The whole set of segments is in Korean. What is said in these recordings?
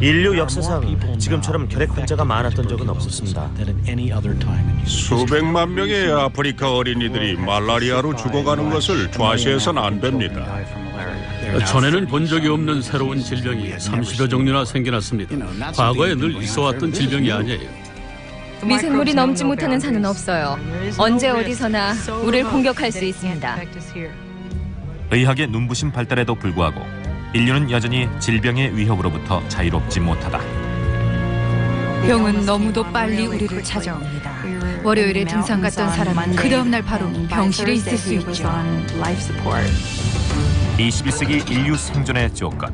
인류 역사상 지금처럼 결핵 환자가 많았던 적은 없었습니다. 수백만 명의 아프리카 어린이들이 말라리아로 죽어가는 것을 좌시해서는 안 됩니다. 전에는 본 적이 없는 새로운 질병이 30여 종류나 생겨났습니다. 과거에 늘 있어왔던 질병이 아니에요. 미생물이 넘지 못하는 산은 없어요. 언제 어디서나 우리를 공격할 수 있습니다. 의학의 눈부신 발달에도 불구하고 인류는 여전히 질병의 위협으로부터 자유롭지 못하다. 병은 너무도 빨리 우리를 찾아옵니다. 월요일에 등산 갔던 사람은 그 다음날 바로 병실에 있을 수 있죠. 21세기 인류 생존의 조건.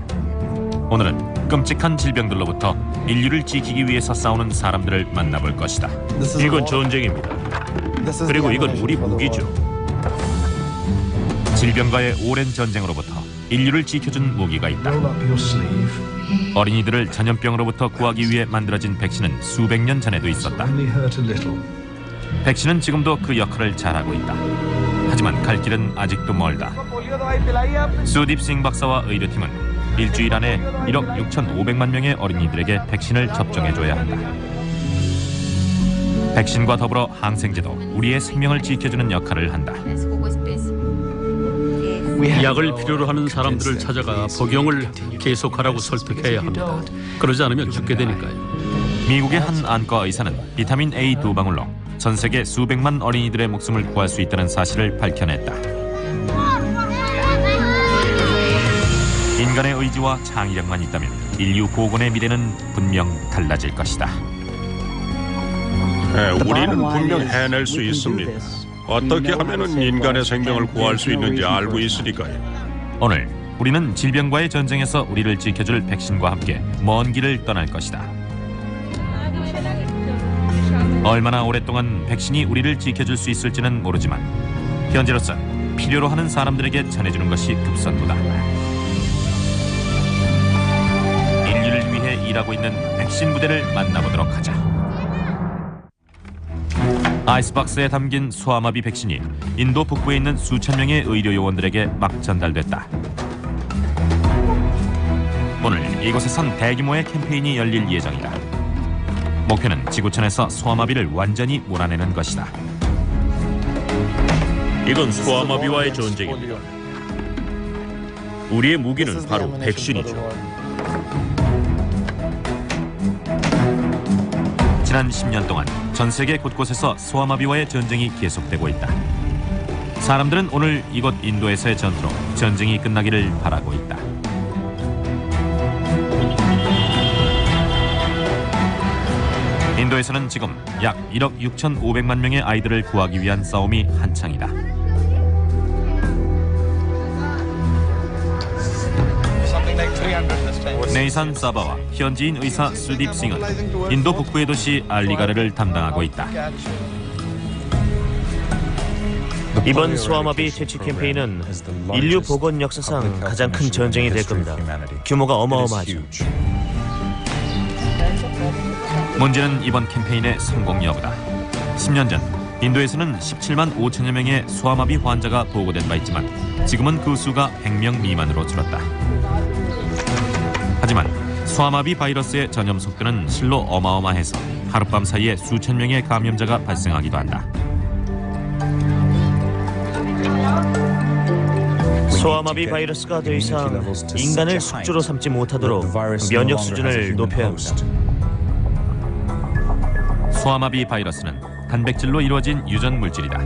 오늘은 끔찍한 질병들로부터 인류를 지키기 위해서 싸우는 사람들을 만나볼 것이다. 이건 전쟁입니다. 그리고 이건 우리 무기죠. 질병과의 오랜 전쟁으로부터 인류를 지켜준 무기가 있다. 어린이들을 전염병으로부터 구하기 위해 만들어진 백신은 수백 년 전에도 있었다. 백신은 지금도 그 역할을 잘하고 있다. 하지만 갈 길은 아직도 멀다. 수딥싱 박사와 의료팀은 일주일 안에 1억 6,500만 명의 어린이들에게 백신을 접종해줘야 한다. 백신과 더불어 항생제도 우리의 생명을 지켜주는 역할을 한다. 약을 필요로 하는 사람들을 찾아가 복용을 계속하라고 설득해야 합니다. 그러지 않으면 죽게 되니까요. 미국의 한 안과 의사는 비타민 A 2방울로 전 세계 수백만 어린이들의 목숨을 구할 수 있다는 사실을 밝혀냈다. 인간의 의지와 창의력만 있다면 인류 복원의 미래는 분명 달라질 것이다. 우리는 분명 해낼 수 있습니다. 어떻게 하면 인간의 생명을 구할 수 있는지 알고 있으니까요. 오늘 우리는 질병과의 전쟁에서 우리를 지켜줄 백신과 함께 먼 길을 떠날 것이다. 얼마나 오랫동안 백신이 우리를 지켜줄 수 있을지는 모르지만 현재로서 필요로 하는 사람들에게 전해주는 것이 급선무다. 인류를 위해 일하고 있는 백신 부대를 만나보도록 하자. 아이스박스에 담긴 소아마비 백신이 인도 북부에 있는 수천 명의 의료 요원들에게 막 전달됐다. 오늘 이곳에선 대규모의 캠페인이 열릴 예정이다. 목표는 지구촌에서 소아마비를 완전히 몰아내는 것이다. 이건 소아마비와의 전쟁입니다. 우리의 무기는 바로 백신이죠. 지난 10년 동안 전 세계 곳곳에서 소아마비와의 전쟁이 계속되고 있다. 사람들은 오늘 이곳 인도에서의 전투로 전쟁이 끝나기를 바라고 있다. 인도에서는 지금 약 1억 6,500만 명의 아이들을 구하기 위한 싸움이 한창이다. 네이산 사바와 현지인 의사 수딥싱은 인도 북부의 도시 알리가르를 담당하고 있다. 이번 소아마비 퇴치 캠페인은 인류 복원 역사상 가장 큰 전쟁이 될 겁니다. 규모가 어마어마하죠. 문제는 이번 캠페인의 성공 여부다. 10년 전 인도에서는 17만 5천여 명의 소아마비 환자가 보고된 바 있지만 지금은 그 수가 100명 미만으로 줄었다. 하지만 소아마비 바이러스의 전염 속도는 실로 어마어마해서 하룻밤 사이에 수천 명의 감염자가 발생하기도 한다. 소아마비 바이러스가 더 이상 인간을 숙주로 삼지 못하도록 면역 수준을 높여야 합니다. 소아마비 바이러스는 단백질로 이루어진 유전 물질이다.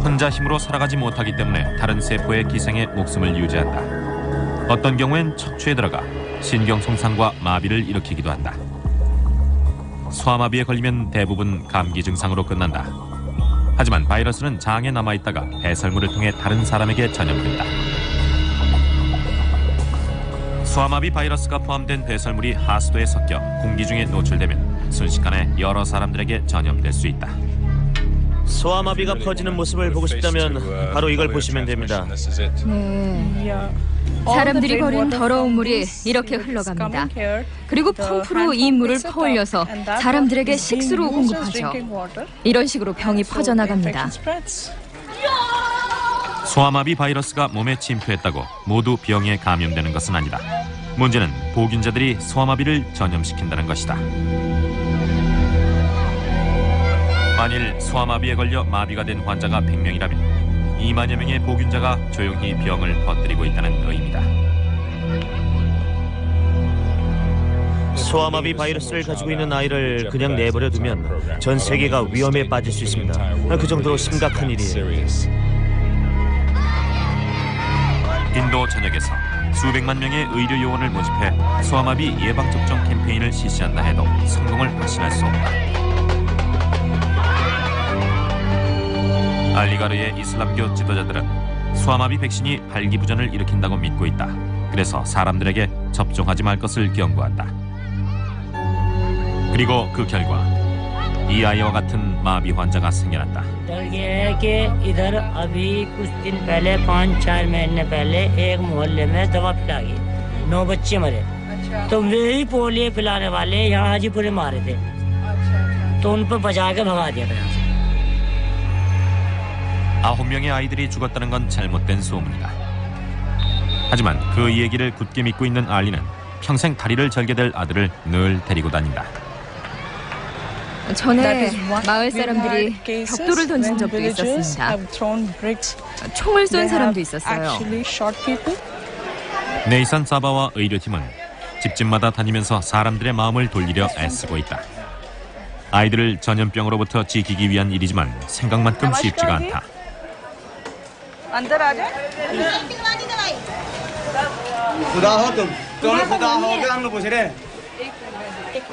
혼자 힘으로 살아가지 못하기 때문에 다른 세포의 기생에 목숨을 유지한다. 어떤 경우엔 척추에 들어가 신경 손상과 마비를 일으키기도 한다. 소아마비에 걸리면 대부분 감기 증상으로 끝난다. 하지만 바이러스는 장에 남아있다가 배설물을 통해 다른 사람에게 전염된다. 소아마비 바이러스가 포함된 배설물이 하수도에 섞여 공기 중에 노출되면 순식간에 여러 사람들에게 전염될 수 있다. 소아마비가 퍼지는 모습을 보고 싶다면 바로 이걸 보시면 됩니다. 네. 사람들이 버린 더러운 물이 이렇게 흘러갑니다. 그리고 펌프로 이 물을 퍼올려서 사람들에게 식수로 공급하죠. 이런 식으로 병이 퍼져나갑니다. 소아마비 바이러스가 몸에 침투했다고 모두 병에 감염되는 것은 아니다. 문제는 보균자들이 소아마비를 전염시킨다는 것이다. 만일 소아마비에 걸려 마비가 된 환자가 100명이라면 2만여 명의 보균자가 조용히 병을 퍼뜨리고 있다는 의미다. 소아마비 바이러스를 가지고 있는 아이를 그냥 내버려 두면 전 세계가 위험에 빠질 수 있습니다. 그 정도로 심각한 일이에요. 인도 전역에서 수백만 명의 의료 요원을 모집해 소아마비 예방접종 캠페인을 실시한다 해도 성공을 확신할 수 없다. 알리가르의 이슬람교 지도자들은 소아마비 백신이 발기부전을 일으킨다고 믿고 있다. 그래서 사람들에게 접종하지 말 것을 경고한다. 그리고 그 결과 이 아이와 같은 마비 환자가 생겨났다. इधर अभी कुछ दिन पहले 5-4 महीने पहले एक मोहल्ले में दवा पिला गई 9 बच्चे मरे तो वही पोलियो पिलाने वाले यहाँ हाजीपुर में मारे थे तो उन पर बचा के भगा दिया गया 9명의 아이들이 죽었다는 건 잘못된 소문이다. 하지만 그 얘기를 굳게 믿고 있는 알리는 평생 다리를 절게 될 아들을 늘 데리고 다닌다. 전에 마을 사람들이 벽돌을 던진 적도 있었습니다. 총을 쏜 사람도 있었어요. 네이산 사바와 의료팀은 집집마다 다니면서 사람들의 마음을 돌리려 애쓰고 있다. 아이들을 전염병으로부터 지키기 위한 일이지만 생각만큼 쉽지가 않다.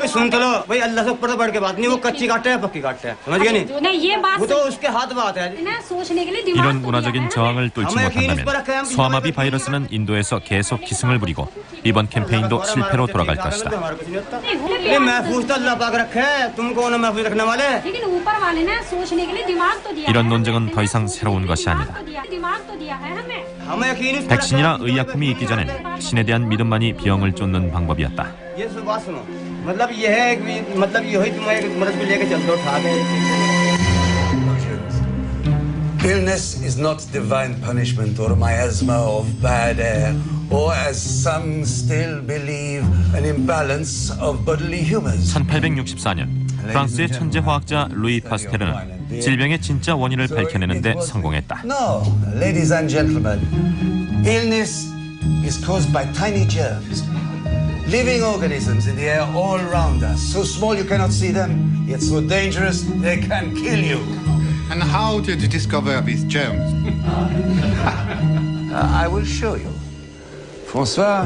सुन तो लो भाई अल्लाह से ऊपर बढ़ के बात नहीं वो कच्ची काट है पक्की काट है समझ गए नहीं ये बात वो तो उसके हाथ बात है सोचने के लिए 이런 문화적인 저항을 뚫지 못한다면 소아마비 바이러스는 인도에서 계속 기승을 부리고 이번 캠페인도 실패로 돌아갈 것이다. ये महफूज तो अल्लाह पाक रखे है तुम कौन है महफूज रखने वाले लेकिन ऊपर वाले ने सोचने के लिए दिमाग तो दिया 이런 논쟁은 더 이상 새로운 것이 아니다. दिमाग तो दिया है हमें हमें यकीन इस पर 백신이나 의약품이 있기 전엔 신에 대한 믿음만이 병을 쫓는 방법이었다. ये बात सुनो मतलब ये है कि मतलब ये ही तुम्हें एक मर्ज को लेके चल दो उठा के Illness is not divine punishment or miasma of bad air, or as some still believe, an imbalance of bodily humors. 1864년 프랑스의 천재 화학자 루이 파스테르는 질병의 진짜 원인을 밝혀내는 데 성공했다. No, ladies and gentlemen, illness is caused by tiny germs, living organisms in the air all around us. So small you cannot see them, yet so dangerous they can kill you. And how did you discover these germs? I will show you. François.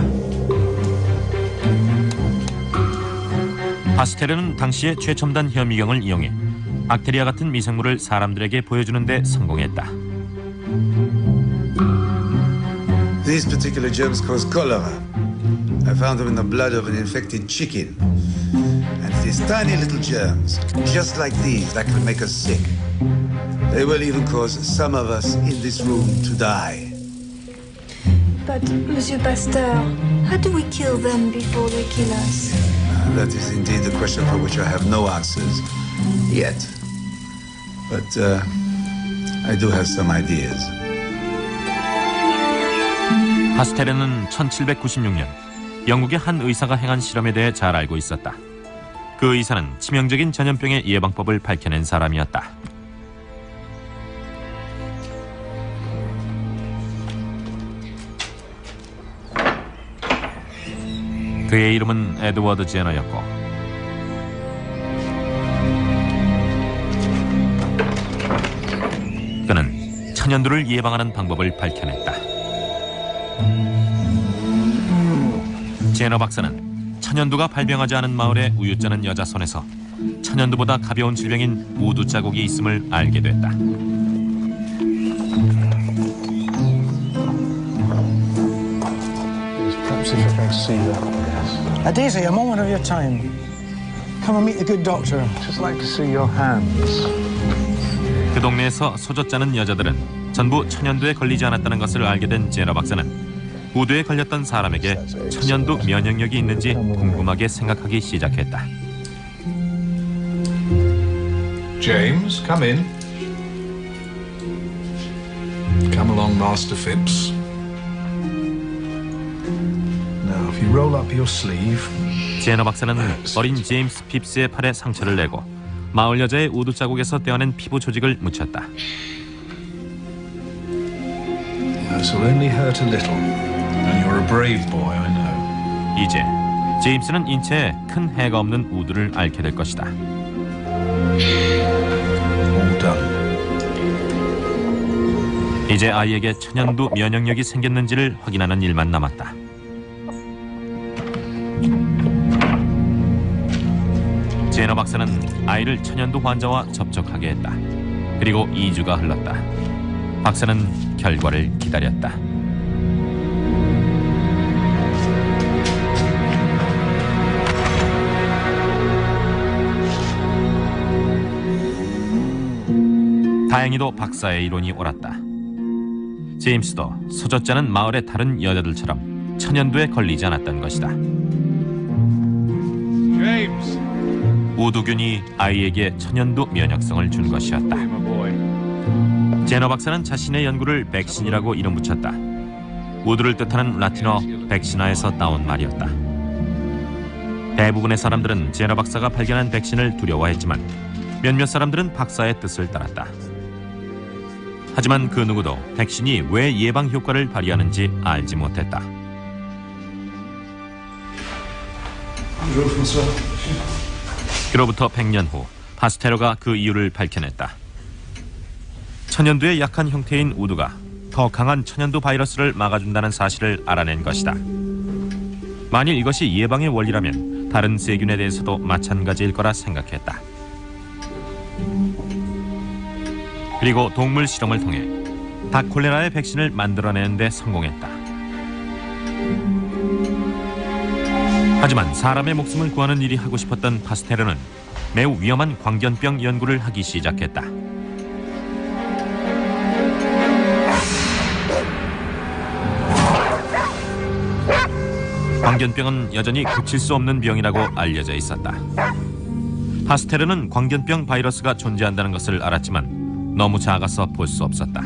파스테르는 당시의 최첨단 현미경을 이용해 박테리아 같은 미생물을 사람들에게 보여주는 데 성공했다. These particular germs cause cholera. I found them in the blood of an infected chicken. And these tiny little germs, just like these, that can make us sick. They will even cause some of us in this room to die. But, Monsieur Pasteur, how do we kill them before they kill us? That is indeed the question for which I have no answers yet. But I do have some ideas. 파스테르는 1796년 영국의 한 의사가 행한 실험에 대해 잘 알고 있었다. 그 의사는 치명적인 전염병의 예방법을 밝혀낸 사람이었다. 그의 이름은 에드워드 제너였고 그는 천연두를 예방하는 방법을 밝혀냈다. 제너 박사는 천연두가 발병하지 않은 마을의 우유짜는 여자 손에서 천연두보다 가벼운 질병인 우두 자국이 있음을 알게 됐다. Daisy, a moment of your time. Come and meet the good doctor. Just like to see your hands. 그 동네에서 소젖 짜는 여자들은 전부 천연두에 걸리지 않았다는 것을 알게 된 제너 박사는 우두에 걸렸던 사람에게 천연두 면역력이 있는지 궁금하게 생각하기 시작했다. James, come in. Come along, Master Phipps. Now, if you roll up your sleeve. 제너 박사는 어린 제임스 핍스의 팔에 상처를 내고 마을 여자의 우두 자국에서 떼어낸 피부 조직을 묻혔다. This will only hurt a little. And you're a brave boy, I know. 이제 제임스는 인체에 큰 해가 없는 우두를 앓게 될 것이다. All done. 이제 아이에게 천연두 면역력이 생겼는지를 확인하는 일만 남았다. 제너 박사는 아이를 천연두 환자와 접촉하게 했다. 그리고 2주가 흘렀다. 박사는 결과를 기다렸다. 다행히도 박사의 이론이 옳았다. 제임스도 소젖지 않은 마을의 다른 여자들처럼 천연두에 걸리지 않았던 것이다. 제임스. 우두균이 아이에게 천연두 면역성을 준 것이었다. 제너 박사는 자신의 연구를 백신이라고 이름 붙였다. 우두를 뜻하는 라틴어 백신화에서 따온 말이었다. 대부분의 사람들은 제너 박사가 발견한 백신을 두려워했지만 몇몇 사람들은 박사의 뜻을 따랐다. 하지만 그 누구도 백신이 왜 예방 효과를 발휘하는지 알지 못했다. 그로부터 100년 후 파스테로가 그 이유를 밝혀냈다. 천연두의 약한 형태인 우두가 더 강한 천연두 바이러스를 막아준다는 사실을 알아낸 것이다. 만일 이것이 예방의 원리라면 다른 세균에 대해서도 마찬가지일 거라 생각했다. 그리고 동물 실험을 통해 닭 콜레라의 백신을 만들어내는 데 성공했다. 하지만 사람의 목숨을 구하는 일이 하고 싶었던 파스테르는 매우 위험한 광견병 연구를 하기 시작했다. 광견병은 여전히 고칠 수 없는 병이라고 알려져 있었다. 파스테르는 광견병 바이러스가 존재한다는 것을 알았지만 너무 작아서 볼 수 없었다.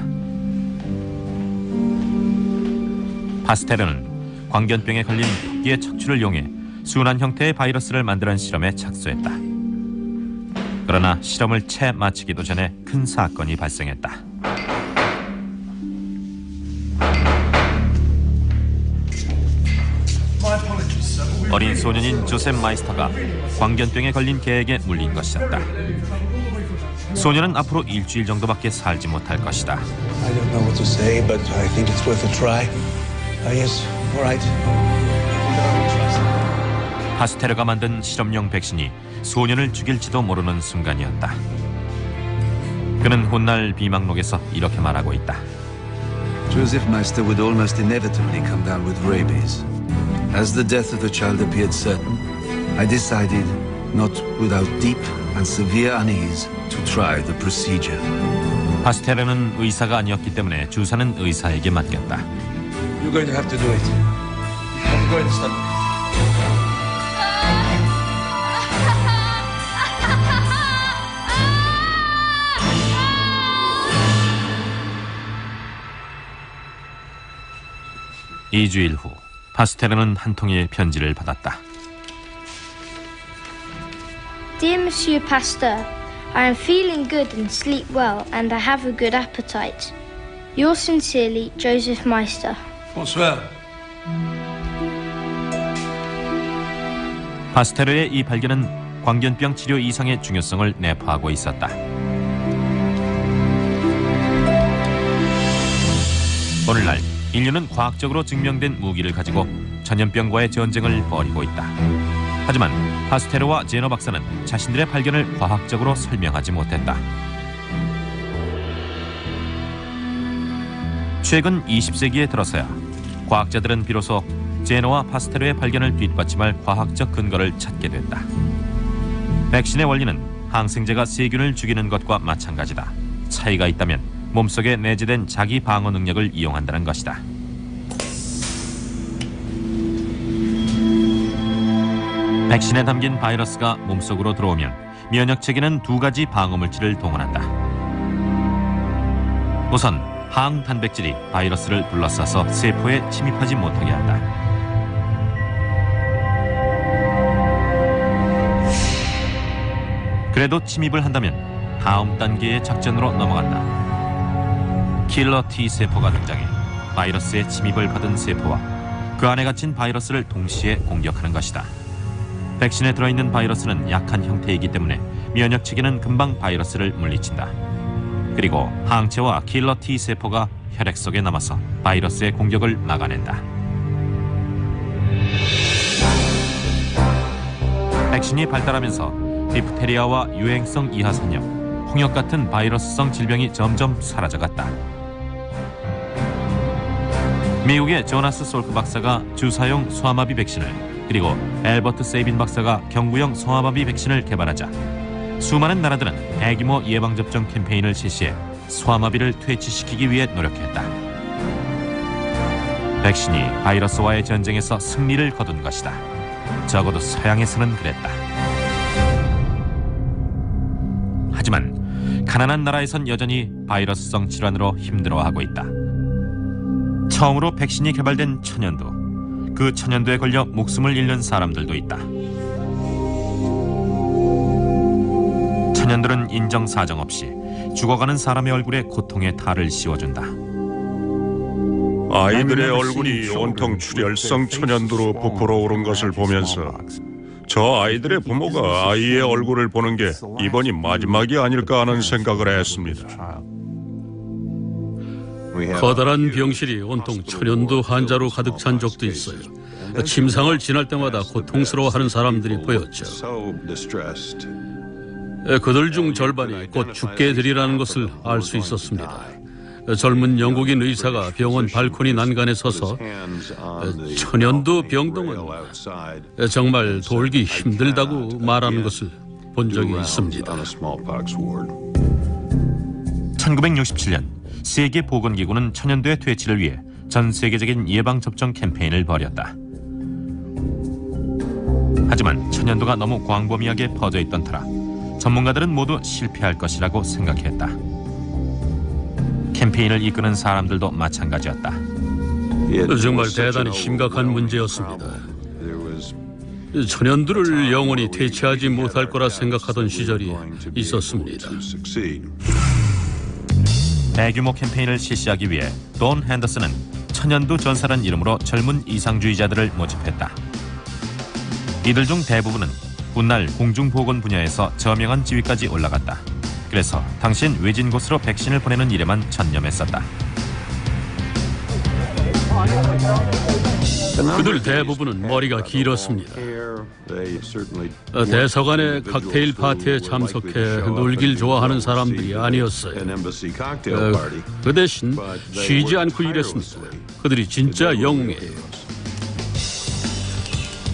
파스테르는 광견병에 걸린 토끼의 척추를 이용해 순한 형태의 바이러스를 만드는 실험에 착수했다. 그러나 실험을 채 마치기도 전에 큰 사건이 발생했다. 어린 소년인 조셉 마이스터가 광견병에 걸린 개에게 물린 것이었다. 소년은 앞으로 일주일 정도밖에 살지 못할 것이다. I don't know what to say, but I think it's worth a try. Yes, all right. 파스테르가 만든 실험용 백신이 소년을 죽일지도 모르는 순간이었다. 그는 훗날 비망록에서 이렇게 말하고 있다. Joseph Meister would almost inevitably come down with rabies. As the death of the child appeared certain, I decided, not without deep and severe unease, to try the procedure. 파스테르는 의사가 아니었기 때문에 주사는 의사에게 맡겼다. You're going to have to do it. I'm going to stop. 이주일 후 파스테르는 한 통의 편지를 받았다. Dear Monsieur Pasteur, I am feeling good and sleep well, and I have a good appetite. Yours sincerely, Joseph Meister. Bonsoir. 파스테르의 이 발견은 광견병 치료 이상의 중요성을 내포하고 있었다. 오늘날 인류는 과학적으로 증명된 무기를 가지고 전염병과의 전쟁을 벌이고 있다. 하지만 파스테르와 제너 박사는 자신들의 발견을 과학적으로 설명하지 못했다. 최근 20세기에 들어서야 과학자들은 비로소 제너와 파스테르의 발견을 뒷받침할 과학적 근거를 찾게 됐다. 백신의 원리는 항생제가 세균을 죽이는 것과 마찬가지다. 차이가 있다면 몸속에 내재된 자기 방어 능력을 이용한다는 것이다. 백신에 담긴 바이러스가 몸속으로 들어오면 면역 체계는 두 가지 방어 물질을 동원한다. 우선 항단백질이 바이러스를 둘러싸서 세포에 침입하지 못하게 한다. 그래도 침입을 한다면 다음 단계의 작전으로 넘어간다. 킬러 T세포가 등장해 바이러스의 침입을 받은 세포와 그 안에 갇힌 바이러스를 동시에 공격하는 것이다. 백신에 들어있는 바이러스는 약한 형태이기 때문에 면역 체계는 금방 바이러스를 물리친다. 그리고 항체와 킬러 T세포가 혈액 속에 남아서 바이러스의 공격을 막아낸다. 백신이 발달하면서 디프테리아와 유행성 이하선염, 홍역 같은 바이러스성 질병이 점점 사라져갔다. 미국의 조나스 솔크 박사가 주사용 소아마비 백신을, 그리고 엘버트 세이빈 박사가 경구용 소아마비 백신을 개발하자 수많은 나라들은 대규모 예방접종 캠페인을 실시해 소아마비를 퇴치시키기 위해 노력했다. 백신이 바이러스와의 전쟁에서 승리를 거둔 것이다. 적어도 서양에서는 그랬다. 하지만 가난한 나라에선 여전히 바이러스성 질환으로 힘들어하고 있다. 처음으로 백신이 개발된 천연두, 그 천연두에 걸려 목숨을 잃는 사람들도 있다. 천연두는 인정사정 없이 죽어가는 사람의 얼굴에 고통의 탈을 씌워준다. 아이들의 얼굴이 온통 출혈성 천연두로 부풀어 오른 것을 보면서 저 아이들의 부모가 아이의 얼굴을 보는 게 이번이 마지막이 아닐까 하는 생각을 했습니다. 커다란 병실이 온통 천연두 환자로 가득 찬 적도 있어요. 침상을 지날 때마다 고통스러워하는 사람들이 보였죠. 그들 중 절반이 곧 죽게 되리라는 것을 알 수 있었습니다. 젊은 영국인 의사가 병원 발코니 난간에 서서 천연두 병동은 정말 돌기 힘들다고 말하는 것을 본 적이 있습니다. 1967년 세계보건기구는 천연두의 퇴치를 위해 전 세계적인 예방접종 캠페인을 벌였다. 하지만 천연두가 너무 광범위하게 퍼져 있던 터라 전문가들은 모두 실패할 것이라고 생각했다. 캠페인을 이끄는 사람들도 마찬가지였다. 정말 대단히 심각한 문제였습니다. 천연두를 영원히 퇴치하지 못할 거라 생각하던 시절이 있었습니다. 대규모 캠페인을 실시하기 위해 돈 핸더슨은 천연두 전사란 이름으로 젊은 이상주의자들을 모집했다. 이들 중 대부분은 훗날 공중보건 분야에서 저명한 지위까지 올라갔다. 그래서 당신 외진 곳으로 백신을 보내는 일에만 전념했었다. 그들 대부분은 머리가 길었습니다. 대사관의 칵테일 파티에 참석해 놀길 좋아하는 사람들이 아니었어요. 그 대신 쉬지 않고 일했습니다. 그들이 진짜 영웅이에요.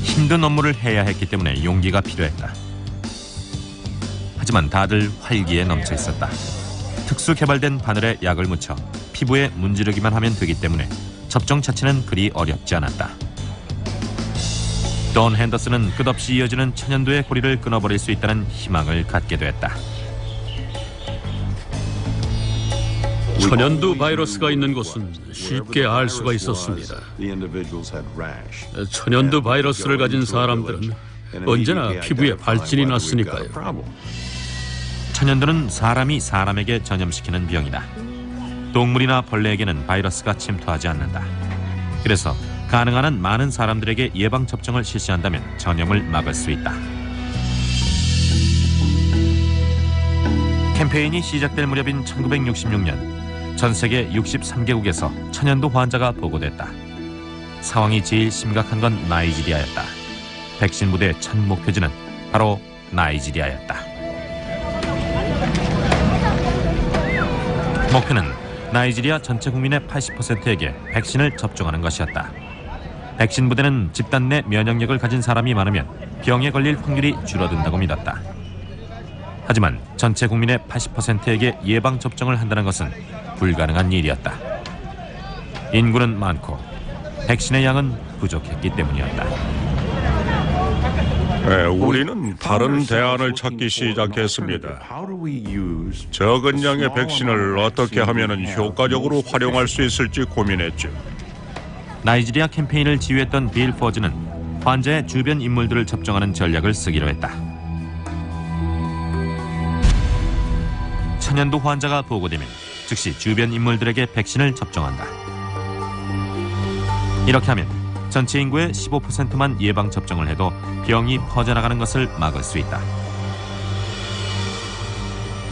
힘든 업무를 해야 했기 때문에 용기가 필요했다. 하지만 다들 활기에 넘쳐 있었다. 특수 개발된 바늘에 약을 묻혀 피부에 문지르기만 하면 되기 때문에 접종 자체는 그리 어렵지 않았다. 돈 핸더슨은 끝없이 이어지는 천연두의 고리를 끊어버릴 수 있다는 희망을 갖게 됐다. 천연두 바이러스가 있는 곳은 쉽게 알 수가 있었습니다. 천연두 바이러스를 가진 사람들은 언제나 피부에 발진이 났으니까요. 천연두는 사람이 사람에게 전염시키는 병이다. 동물이나 벌레에게는 바이러스가 침투하지 않는다. 그래서 가능한 한 많은 사람들에게 예방접종을 실시한다면 전염을 막을 수 있다. 캠페인이 시작될 무렵인 1966년 전 세계 63개국에서 천연두 환자가 보고됐다. 상황이 제일 심각한 건 나이지리아였다. 백신 부대의 첫 목표지는 바로 나이지리아였다. 목표는 나이지리아 전체 국민의 80%에게 백신을 접종하는 것이었다. 백신 부대는 집단 내 면역력을 가진 사람이 많으면 병에 걸릴 확률이 줄어든다고 믿었다. 하지만 전체 국민의 80%에게 예방접종을 한다는 것은 불가능한 일이었다. 인구는 많고 백신의 양은 부족했기 때문이었다. 네, 우리는 다른 대안을 찾기 시작했습니다. 적은 양의 백신을 어떻게 하면 효과적으로 활용할 수 있을지 고민했죠. 나이지리아 캠페인을 지휘했던 빌 포즈는 환자의 주변 인물들을 접종하는 전략을 쓰기로 했다. 천연두 환자가 보고되면 즉시 주변 인물들에게 백신을 접종한다. 이렇게 하면 전체 인구의 15%만 예방접종을 해도 병이 퍼져나가는 것을 막을 수 있다.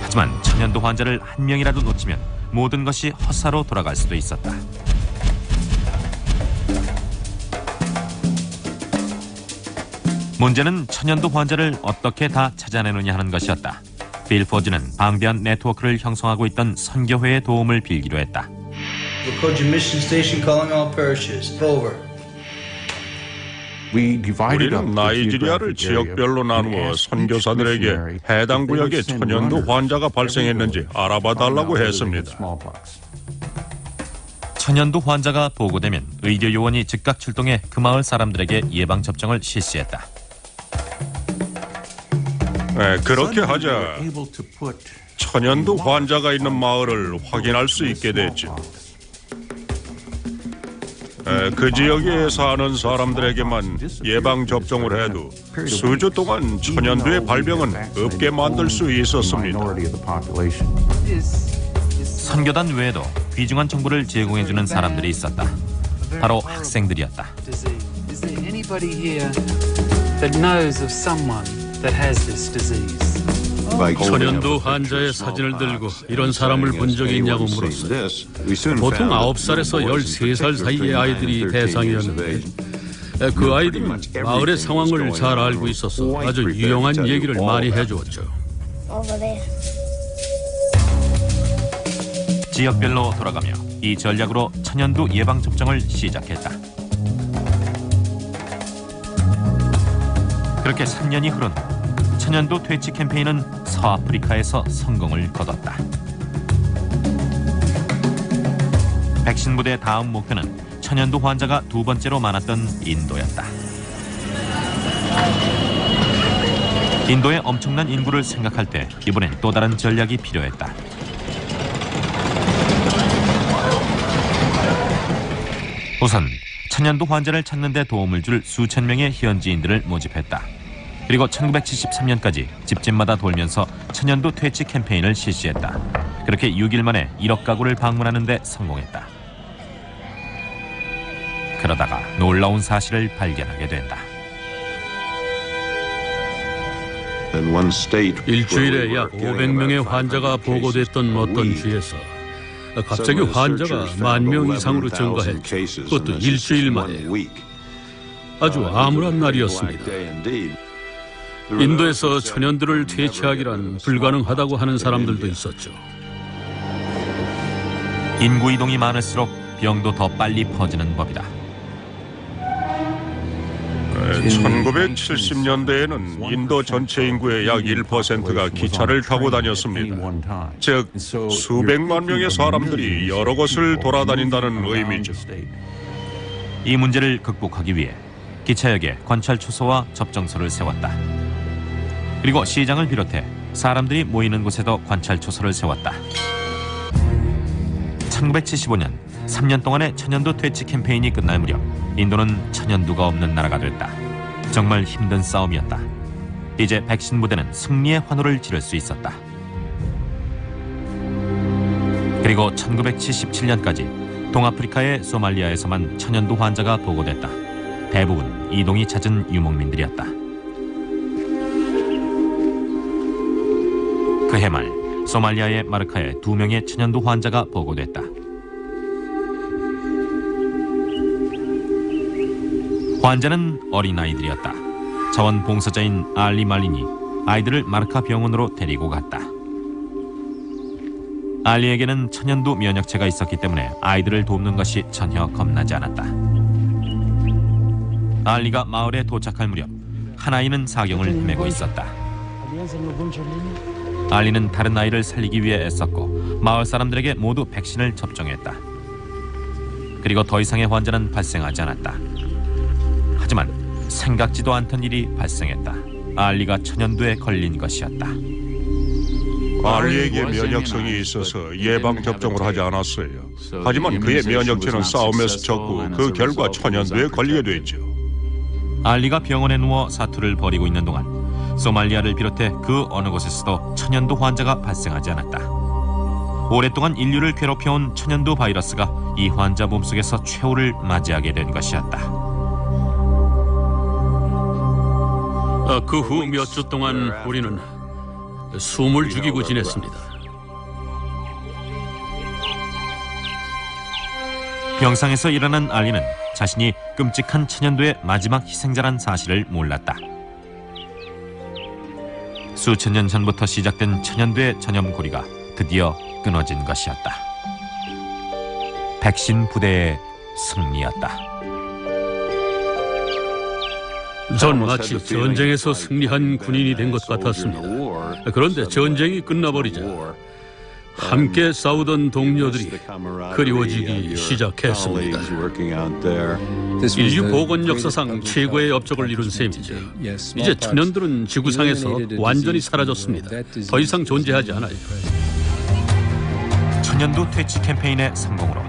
하지만 천연두 환자를 한 명이라도 놓치면 모든 것이 헛사로 돌아갈 수도 있었다. 문제는 천연두 환자를 어떻게 다 찾아내느냐 하는 것이었다. 빌 포즈는 방대한 네트워크를 형성하고 있던 선교회의 도움을 빌기로 했다. 우리는 나이지리아를 지역별로 나누어 선교사들에게 해당 구역에 천연두 환자가 발생했는지 알아봐 달라고 했습니다. 천연두 환자가 보고되면 의료 요원이 즉각 출동해 그 마을 사람들에게 예방 접종을 실시했다. 네, 그렇게 하자 천연두 환자가 있는 마을을 확인할 수 있게 됐죠. 그 지역에 사는 사람들에게만 예방 접종을 해도 수주 동안 천연두의 발병은 없게 만들 수 있었습니다. 선교단 외에도 귀중한 정보를 제공해주는 사람들이 있었다. 바로 학생들이었다. 천연두 환자의 사진을 들고 이런 사람을 본 적이 있냐고 물었어요. 보통 9살에서 13살 사이의 아이들이 대상이었는데 그 아이들은 마을의 상황을 잘 알고 있어서 아주 유용한 얘기를 많이 해주었죠. 지역별로 돌아가며 이 전략으로 천연두 예방접종을 시작했다. 그렇게 3년이 흐른 후 천연두 퇴치 캠페인은 서아프리카에서 성공을 거뒀다. 백신 부대의 다음 목표는 천연두 환자가 두 번째로 많았던 인도였다. 인도의 엄청난 인구를 생각할 때 이번엔 또 다른 전략이 필요했다. 우선 천연두 환자를 찾는 데 도움을 줄 수천 명의 현지인들을 모집했다. 그리고 1973년까지 집집마다 돌면서 천연두 퇴치 캠페인을 실시했다. 그렇게 6일 만에 1억 가구를 방문하는 데 성공했다. 그러다가 놀라운 사실을 발견하게 된다. 일주일에 약 500명의 환자가 보고됐던 어떤 주에서 갑자기 환자가 10,000명 이상으로 증가했죠. 그것도 일주일 만에. 아주 암울한 날이었습니다. 인도에서 천연두를 퇴치하기란 불가능하다고 하는 사람들도 있었죠. 인구 이동이 많을수록 병도 더 빨리 퍼지는 법이다. 1970년대에는 인도 전체 인구의 약 1%가 기차를 타고 다녔습니다. 즉, 수백만 명의 사람들이 여러 곳을 돌아다닌다는 의미죠. 이 문제를 극복하기 위해 기차역에 관찰초소와 접종소를 세웠다. 그리고 시장을 비롯해 사람들이 모이는 곳에도 관찰초소를 세웠다. 1975년 3년 동안의 천연두 퇴치 캠페인이 끝날 무렵 인도는 천연두가 없는 나라가 됐다. 정말 힘든 싸움이었다. 이제 백신 부대는 승리의 환호를 지를 수 있었다. 그리고 1977년까지 동아프리카의 소말리아에서만 천연두 환자가 보고됐다. 대부분 이동이 잦은 유목민들이었다. 그해 말 소말리아의 마르카에 2명의 천연두 환자가 보고됐다. 환자는 어린아이들이었다. 자원봉사자인 알리 말린이 아이들을 마르카 병원으로 데리고 갔다. 알리에게는 천연두 면역체가 있었기 때문에 아이들을 돕는 것이 전혀 겁나지 않았다. 알리가 마을에 도착할 무렵 한 아이는 사경을 헤매고 있었다. 알리는 다른 아이를 살리기 위해 애썼고 마을 사람들에게 모두 백신을 접종했다. 그리고 더 이상의 환자는 발생하지 않았다. 하지만 생각지도 않던 일이 발생했다. 알리가 천연두에 걸린 것이었다. 알리에게 면역성이 있어서 예방 접종을 하지 않았어요. 하지만 그의 면역체는 싸움에서 졌고 그 결과 천연두에 걸리게 됐죠. 알리가 병원에 누워 사투를 벌이고 있는 동안 소말리아를 비롯해 그 어느 곳에서도 천연두 환자가 발생하지 않았다. 오랫동안 인류를 괴롭혀온 천연두 바이러스가 이 환자 몸속에서 최후를 맞이하게 된 것이었다. 그 후 몇 주 동안 우리는 숨을 죽이고 지냈습니다. 병상에서 일어난 알리는 자신이 끔찍한 천연두의 마지막 희생자란 사실을 몰랐다. 수천 년 전부터 시작된 천연두의 전염고리가 드디어 끊어진 것이었다. 백신 부대의 승리였다. 전 마치 전쟁에서 승리한 군인이 된 것 같았습니다. 그런데 전쟁이 끝나버리자 함께 싸우던 동료들이 그리워지기 시작했습니다. 인류 보건 역사상 최고의 업적을 이룬 셈이죠. 이제 천연두는 지구상에서 완전히 사라졌습니다. 더 이상 존재하지 않아요. 천연두 퇴치 캠페인의 성공으로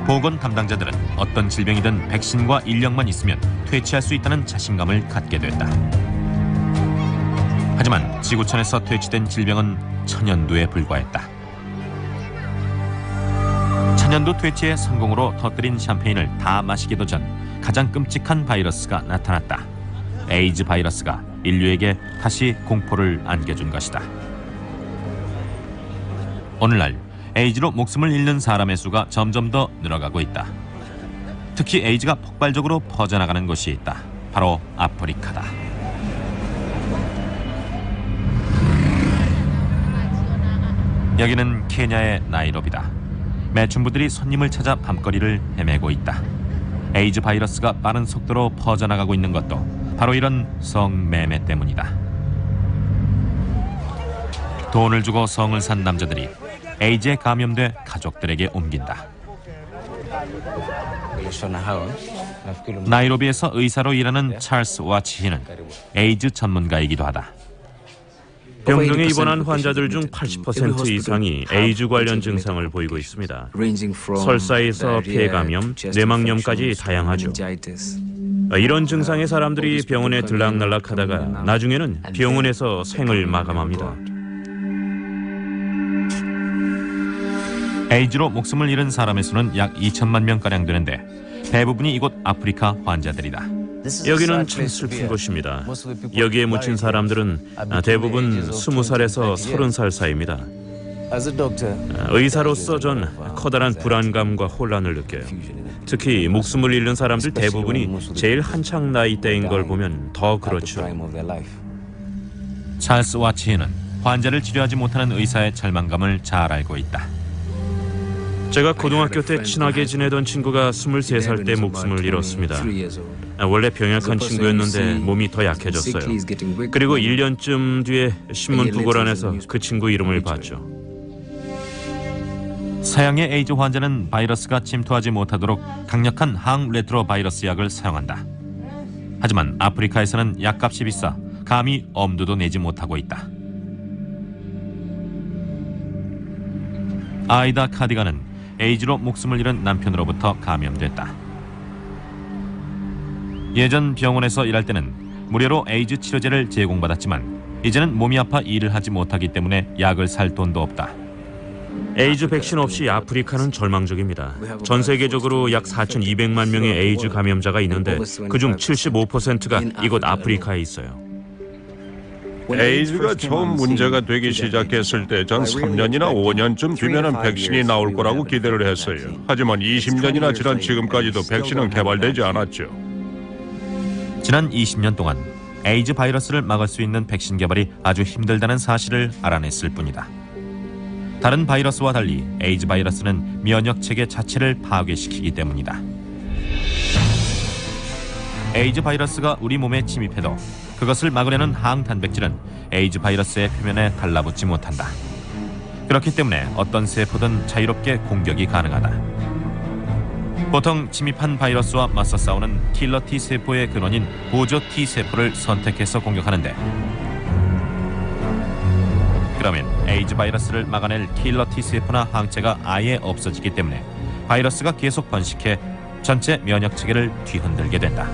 보건 담당자들은 어떤 질병이든 백신과 인력만 있으면 퇴치할 수 있다는 자신감을 갖게 됐다. 하지만 지구촌에서 퇴치된 질병은 천연두에 불과했다. 천연두 퇴치의 성공으로 터뜨린 샴페인을 다 마시기도 전 가장 끔찍한 바이러스가 나타났다. 에이즈 바이러스가 인류에게 다시 공포를 안겨준 것이다. 오늘날 에이즈로 목숨을 잃는 사람의 수가 점점 더 늘어가고 있다. 특히 에이즈가 폭발적으로 퍼져나가는 곳이 있다. 바로 아프리카다. 여기는 케냐의 나이로비다. 매춘부들이 손님을 찾아 밤거리를 헤매고 있다. 에이즈 바이러스가 빠른 속도로 퍼져나가고 있는 것도 바로 이런 성매매 때문이다. 돈을 주고 성을 산 남자들이 에이즈에 감염돼 가족들에게 옮긴다. 나이로비에서 의사로 일하는 찰스 와치히는 에이즈 전문가이기도 하다. 병동에 입원한 환자들 중 80% 이상이 에이즈 관련 증상을 보이고 있습니다. 설사에서 폐감염, 뇌막염까지 다양하죠. 이런 증상의 사람들이 병원에 들락날락하다가 나중에는 병원에서 생을 마감합니다. 에이즈로 목숨을 잃은 사람의 수는 약 2천만 명가량 되는데 대부분이 이곳 아프리카 환자들이다. 여기는 참 슬픈 곳입니다. 여기에 묻힌 사람들은 대부분 20살에서 30살 사이입니다. 의사로서 전 커다란 불안감과 혼란을 느껴요. 특히 목숨을 잃는 사람들 대부분이 제일 한창 나이대인 걸 보면 더 그렇죠. 찰스 와치히는 환자를 치료하지 못하는 의사의 절망감을 잘 알고 있다. 제가 고등학교 때 친하게 지내던 친구가 23살 때 목숨을 잃었습니다. 원래 병약한 친구였는데 몸이 더 약해졌어요. 그리고 1년쯤 뒤에 신문 부고란에서 그 친구 이름을 봤죠. 서양의 에이즈 환자는 바이러스가 침투하지 못하도록 강력한 항레트로 바이러스 약을 사용한다. 하지만 아프리카에서는 약값이 비싸 감히 엄두도 내지 못하고 있다. 아이다 카디가는 에이즈로 목숨을 잃은 남편으로부터 감염됐다. 예전 병원에서 일할 때는 무료로 에이즈 치료제를 제공받았지만 이제는 몸이 아파 일을 하지 못하기 때문에 약을 살 돈도 없다. 에이즈 백신 없이 아프리카는 절망적입니다. 전 세계적으로 약 4,200만 명의 에이즈 감염자가 있는데 그중 75%가 이곳 아프리카에 있어요. 에이즈가 처음 문제가 되기 시작했을 때 전 3년이나 5년쯤 뒤면은 백신이 나올 거라고 기대를 했어요. 하지만 20년이나 지난 지금까지도 백신은 개발되지 않았죠. 지난 20년 동안 에이즈 바이러스를 막을 수 있는 백신 개발이 아주 힘들다는 사실을 알아냈을 뿐이다. 다른 바이러스와 달리 에이즈 바이러스는 면역 체계 자체를 파괴시키기 때문이다. 에이즈 바이러스가 우리 몸에 침입해도 그것을 막으려는 항단백질은 에이즈 바이러스의 표면에 달라붙지 못한다. 그렇기 때문에 어떤 세포든 자유롭게 공격이 가능하다. 보통 침입한 바이러스와 맞서 싸우는 킬러 T 세포의 근원인 보조 T 세포를 선택해서 공격하는데, 그러면 에이즈 바이러스를 막아낼 킬러 T 세포나 항체가 아예 없어지기 때문에 바이러스가 계속 번식해 전체 면역 체계를 뒤흔들게 된다.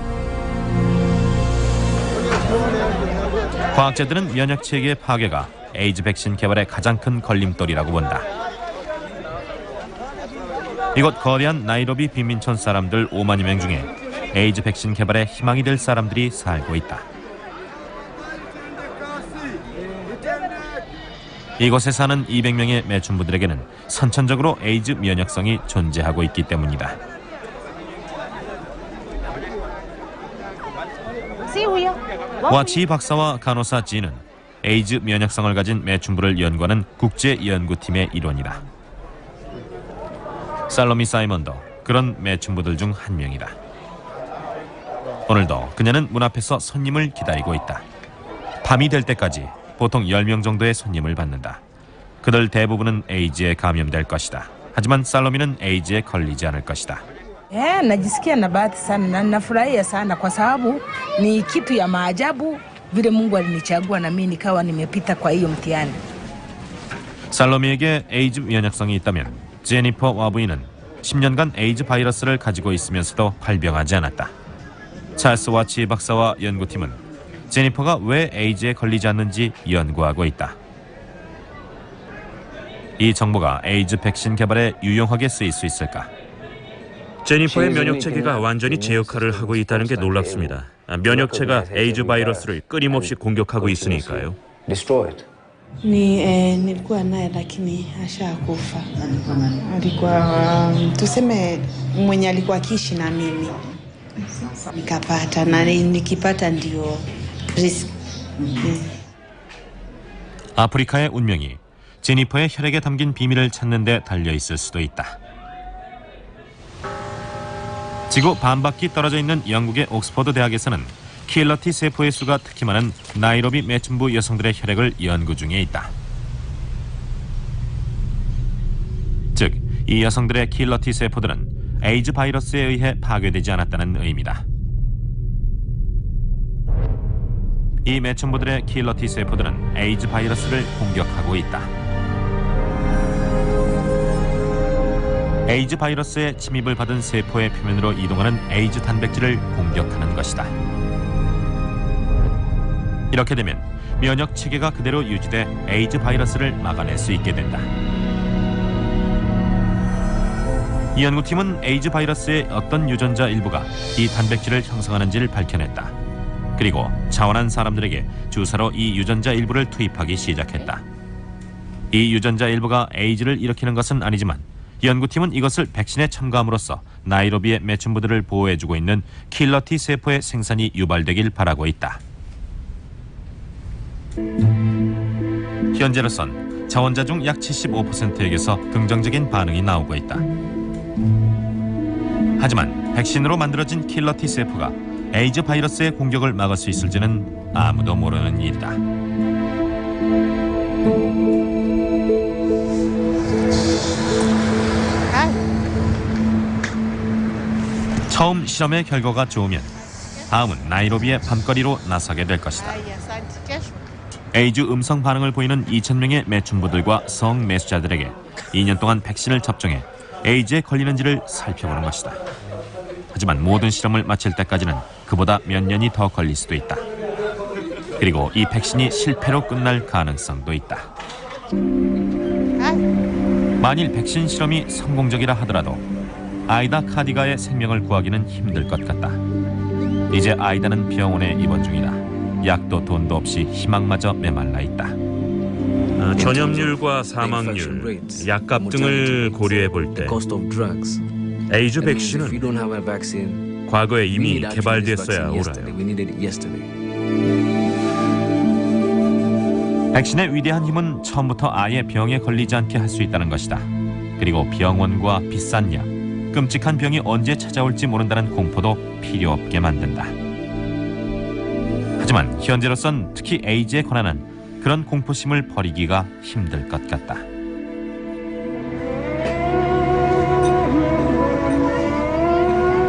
과학자들은 면역 체계의 파괴가 에이즈 백신 개발의 가장 큰 걸림돌이라고 본다. 이곳 거대한 나이로비 빈민촌 사람들 5만여 명 중에 에이즈 백신 개발에 희망이 될 사람들이 살고 있다. 이곳에 사는 200명의 매춘부들에게는 선천적으로 에이즈 면역성이 존재하고 있기 때문이다. 와치 박사와 간호사 지는 에이즈 면역성을 가진 매춘부를 연구하는 국제연구팀의 일원이다. 살로미 사이먼도 그런 매춘부들 중 한 명이다. 오늘도 그녀는 문 앞에서 손님을 기다리고 있다. 밤이 될 때까지 보통 10명 정도의 손님을 받는다. 그들 대부분은 에이즈에 감염될 것이다. 하지만 살로미는 에이즈에 걸리지 않을 것이다. Najisikia na bahati sana na ninafurahia sana kwa sababu ni kitu ya maajabu vile Mungu alinichagua na mimi nikawa nimepita kwa hiyo mtihani. 살로미에게 에이즈 면역성이 있다면 제니퍼 와부인은 10년간 에이즈 바이러스를 가지고 있으면서도 발병하지 않았다. 찰스 와치 박사와 연구팀은 제니퍼가 왜 에이즈에 걸리지 않는지 연구하고 있다. 이 정보가 에이즈 백신 개발에 유용하게 쓰일 수 있을까? 제니퍼의 면역체계가 완전히 제 역할을 하고 있다는 게 놀랍습니다. 면역체가 에이즈 바이러스를 끊임없이 공격하고 있으니까요. Nilikuwa naye lakini ashakufa. Alikuwa tuseme mwenye alikuwa akiishi na mimi. Nikapata na nikipata ndio risk. 아프리카의 운명이 제니퍼의 혈액에 담긴 비밀을 찾는 데 달려 있을 수도 있다. 지구 반바퀴 떨어져 있는 영국의 옥스퍼드 대학에서는 킬러 T 세포의 수가 특히 많은 나이로비 매춘부 여성들의 혈액을 연구 중에 있다. 즉, 이 여성들의 킬러 T 세포들은 에이즈 바이러스에 의해 파괴되지 않았다는 의미다. 이 매춘부들의 킬러 T 세포들은 에이즈 바이러스를 공격하고 있다. 에이즈 바이러스의 침입을 받은 세포의 표면으로 이동하는 에이즈 단백질을 공격하는 것이다. 이렇게 되면 면역 체계가 그대로 유지돼 에이즈 바이러스를 막아낼 수 있게 된다. 이 연구팀은 에이즈 바이러스의 어떤 유전자 일부가 이 단백질을 형성하는지를 밝혀냈다. 그리고 자원한 사람들에게 주사로 이 유전자 일부를 투입하기 시작했다. 이 유전자 일부가 에이즈를 일으키는 것은 아니지만 연구팀은 이것을 백신에 첨가함으로써 나이로비의 매춘부들을 보호해주고 있는 킬러 T 세포의 생산이 유발되길 바라고 있다. 현재로선 자원자 중 약 75%에게서 긍정적인 반응이 나오고 있다. 하지만 백신으로 만들어진 킬러 T 세포가 에이즈 바이러스의 공격을 막을 수 있을지는 아무도 모르는 일이다. 처음 실험의 결과가 좋으면 다음은 나이로비의 밤거리로 나서게 될 것이다. 에이즈 음성 반응을 보이는 2,000명의 매춘부들과 성매수자들에게 2년 동안 백신을 접종해 에이즈에 걸리는지를 살펴보는 것이다. 하지만 모든 실험을 마칠 때까지는 그보다 몇 년이 더 걸릴 수도 있다. 그리고 이 백신이 실패로 끝날 가능성도 있다. 만일 백신 실험이 성공적이라 하더라도 아이다 카디가의 생명을 구하기는 힘들 것 같다. 이제 아이다는 병원에 입원 중이다. 약도 돈도 없이 희망마저 메말라 있다. 전염률과 사망률, 약값 등을 고려해 볼 때 에이즈 백신은 과거에 이미 개발됐어야 옳아요. 백신의 위대한 힘은 처음부터 아예 병에 걸리지 않게 할 수 있다는 것이다. 그리고 병원과 비싼 약, 끔찍한 병이 언제 찾아올지 모른다는 공포도 필요 없게 만든다. 하지만 현재로선 특히 에이즈에 관한 그런 공포심을 버리기가 힘들 것 같다.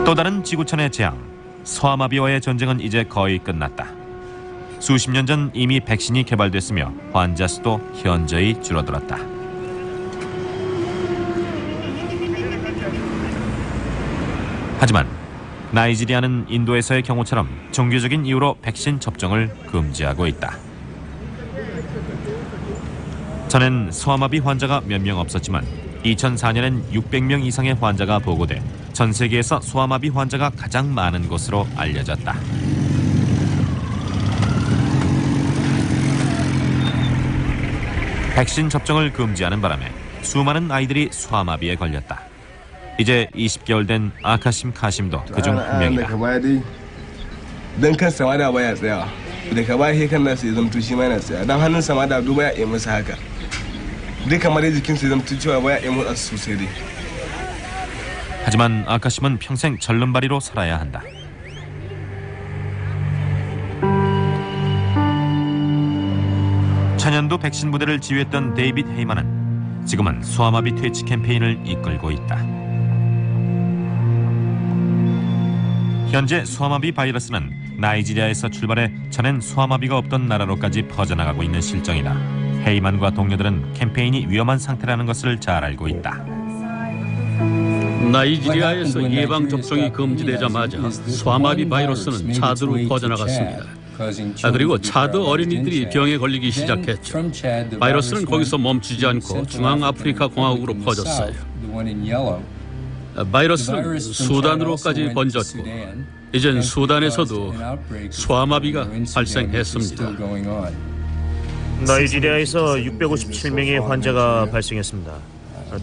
또 다른 지구촌의 재앙, 소아마비와의 전쟁은 이제 거의 끝났다. 수십 년 전 이미 백신이 개발됐으며 환자 수도 현저히 줄어들었다. 하지만 나이지리아는 인도에서의 경우처럼 종교적인 이유로 백신 접종을 금지하고 있다. 전엔 소아마비 환자가 몇 명 없었지만 2004년엔 600명 이상의 환자가 보고돼 전 세계에서 소아마비 환자가 가장 많은 곳으로 알려졌다. 백신 접종을 금지하는 바람에 수많은 아이들이 소아마비에 걸렸다. 이제 20개월 된 아카심 카심도 그중 한 명이다. Dan kan sama da baya tsayawa daga baya sai kan nasu ya zamto shi ma yana tsaya dan hannun sama da duba ya yi masa haka duk kamar jikin su ya zamto cewa baya yi motsa sosai dai. 하지만 아카심은 평생 절름발이로 살아야 한다. 천연두 백신 부대를 지휘했던 데이빗 헤이만은 지금은 소아마비 퇴치 캠페인을 이끌고 있다. 현재 소아마비 바이러스는 나이지리아에서 출발해 전엔 소아마비가 없던 나라로까지 퍼져나가고 있는 실정이다. 헤이만과 동료들은 캠페인이 위험한 상태라는 것을 잘 알고 있다. 나이지리아에서 예방 접종이 금지되자마자 소아마비 바이러스는 차드로 퍼져나갔습니다. 그리고 차드 어린이들이 병에 걸리기 시작했죠. 바이러스는 거기서 멈추지 않고 중앙아프리카 공화국으로 퍼졌어요. 바이러스는 수단으로까지 번졌고 이젠 수단에서도 소아마비가 발생했습니다. 나이지리아에서 657명의 환자가 발생했습니다.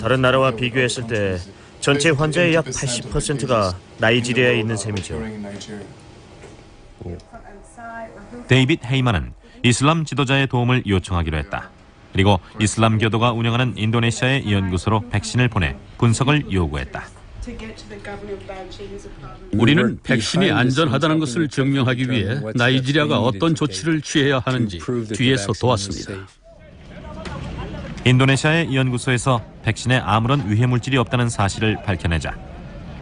다른 나라와 비교했을 때 전체 환자의 약 80%가 나이지리아에 있는 셈이죠. 데이빗 헤이만은 이슬람 지도자의 도움을 요청하기로 했다. 그리고 이슬람교도가 운영하는 인도네시아의 연구소로 백신을 보내 분석을 요구했다. 우리는 백신이 안전하다는 것을 증명하기 위해 나이지리아가 어떤 조치를 취해야 하는지 뒤에서 도왔습니다. 인도네시아의 연구소에서 백신에 아무런 유해 물질이 없다는 사실을 밝혀내자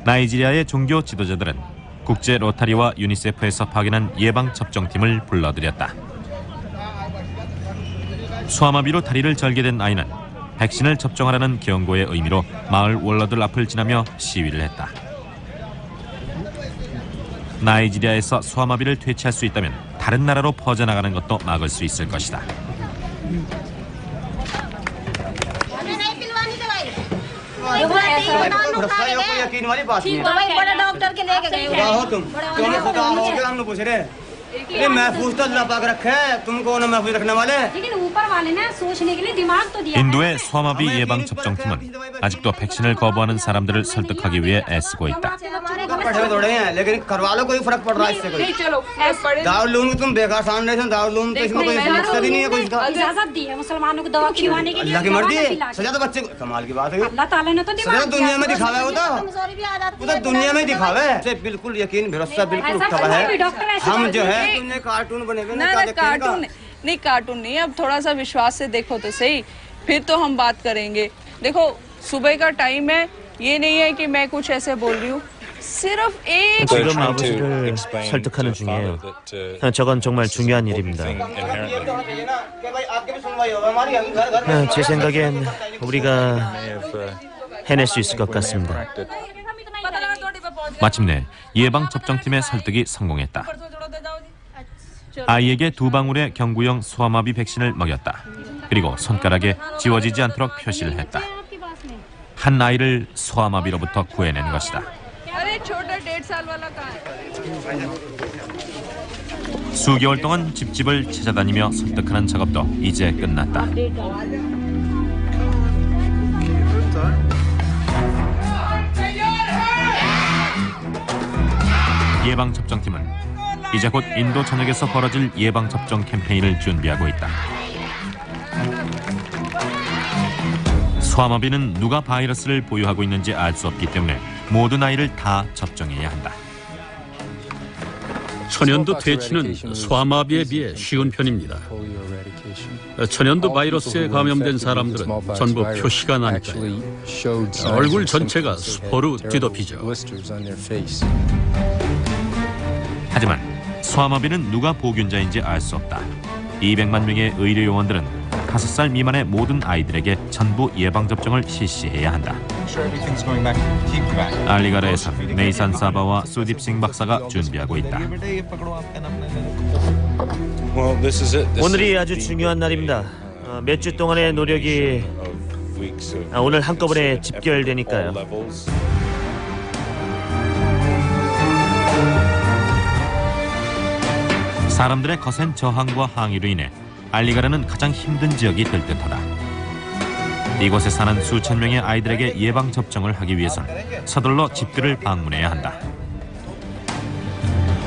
나이지리아의 종교 지도자들은 국제 로타리와 유니세프에서 파견한 예방 접종팀을 불러들였다. 소아마비로 다리를 절게 된 아이는 백신을 접종하라는 경고의 의미로 마을 원로들 앞을 지나며 시위를 했다. 나이지리아에서 소아마비를 퇴치할 수 있다면 다른 나라로 퍼져나가는 것도 막을 수 있을 것이다. ये महफूज तो अल्लाह पाक रखे तुम कौन महफूज रखने वाले 인도의 소아마비 예방 접종팀은 아직도 백신을 거부하는 사람들을 설득하기 위해 애쓰고 있다. लेकिन करवा लो कोई फर्क पड़ रहा है इससे कोई दारूलून तुम बेकार सामने से दारूलून तो इसमें कोई मकसद ही नहीं है कोई इसका इजाजत दी है मुसलमानों को दवा खिलवाने के लिए अल्लाह की मर्जी है सजा तो बच्चे को कमाल की बात है अल्लाह ताला ने तो सजा दुनिया में दिखावा होता वो तो दुनिया में दिखावा है बिल्कुल यकीन भरोसा बिल्कुल उठा है हम जो है तुमने कार्टून बने हुए ना कार्टून नहीं कार्टून नहीं अब थोड़ा सा विश्वास से देखो तो सही फिर तो हम बात करेंगे देखो सुबह का टाइम है ये नहीं है कि मैं कुछ ऐसे बोल रही हूँ सिर्फ एक 지금 아버지를 설득하는 중이에요. 저건 정말 중요한 일입니다. 제 생각엔 우리가 해낼 수 있을 것 같습니다. 마침내 예방 접종팀의 설득이 성공했다. 아이에게 2방울의 경구용 소아마비 백신을 먹였다. 그리고 손가락에 지워지지 않도록 표시를 했다. 한 아이를 소아마비로부터 구해낸 것이다. 수개월 동안 집집을 찾아다니며 설득하는 작업도 이제 끝났다. 예방접종팀은 이제 곧 인도 전역에서 벌어질 예방접종 캠페인을 준비하고 있다. 소아마비는 누가 바이러스를 보유하고 있는지 알 수 없기 때문에 모든 아이를 다 접종해야 한다. 천연두 퇴치는 소아마비에 비해 쉬운 편입니다. 천연두 바이러스에 감염된 사람들은 전부 표시가 나니까요. 얼굴 전체가 수포로 뒤덮이죠. 하지만 소아마비는 누가 보균자인지 알 수 없다. 200만 명의 의료 요원들은 5살 미만의 모든 아이들에게 전부 예방접종을 실시해야 한다. 알리가르에서 네이산 사바와 수딥싱 박사가 준비하고 있다. 오늘이 아주 중요한 날입니다. 몇 주 동안의 노력이 오늘 한꺼번에 집결되니까요. 사람들의 거센 저항과 항의로 인해 알리가르는 가장 힘든 지역이 될 듯하다. 이곳에 사는 수천 명의 아이들에게 예방 접종을 하기 위해선 서둘러 집들을 방문해야 한다.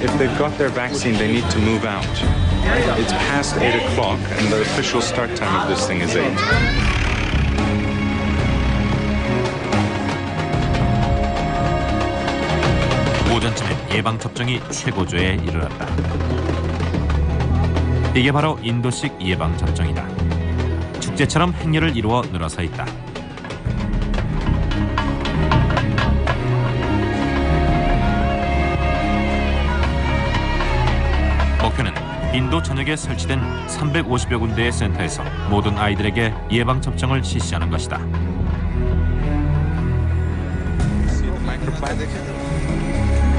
If they've got their vaccine, they need to move out. It's past 8 o'clock, and the official start time of this thing is 8. 오전쯤엔 예방 접종이 최고조에 이르렀다. 이게 바로 인도식 예방 접종이다. 축제처럼 행렬을 이루어 늘어서 있다. 목표는 인도 전역에 설치된 350여 군데의 센터에서 모든 아이들에게 예방 접종을 실시하는 것이다.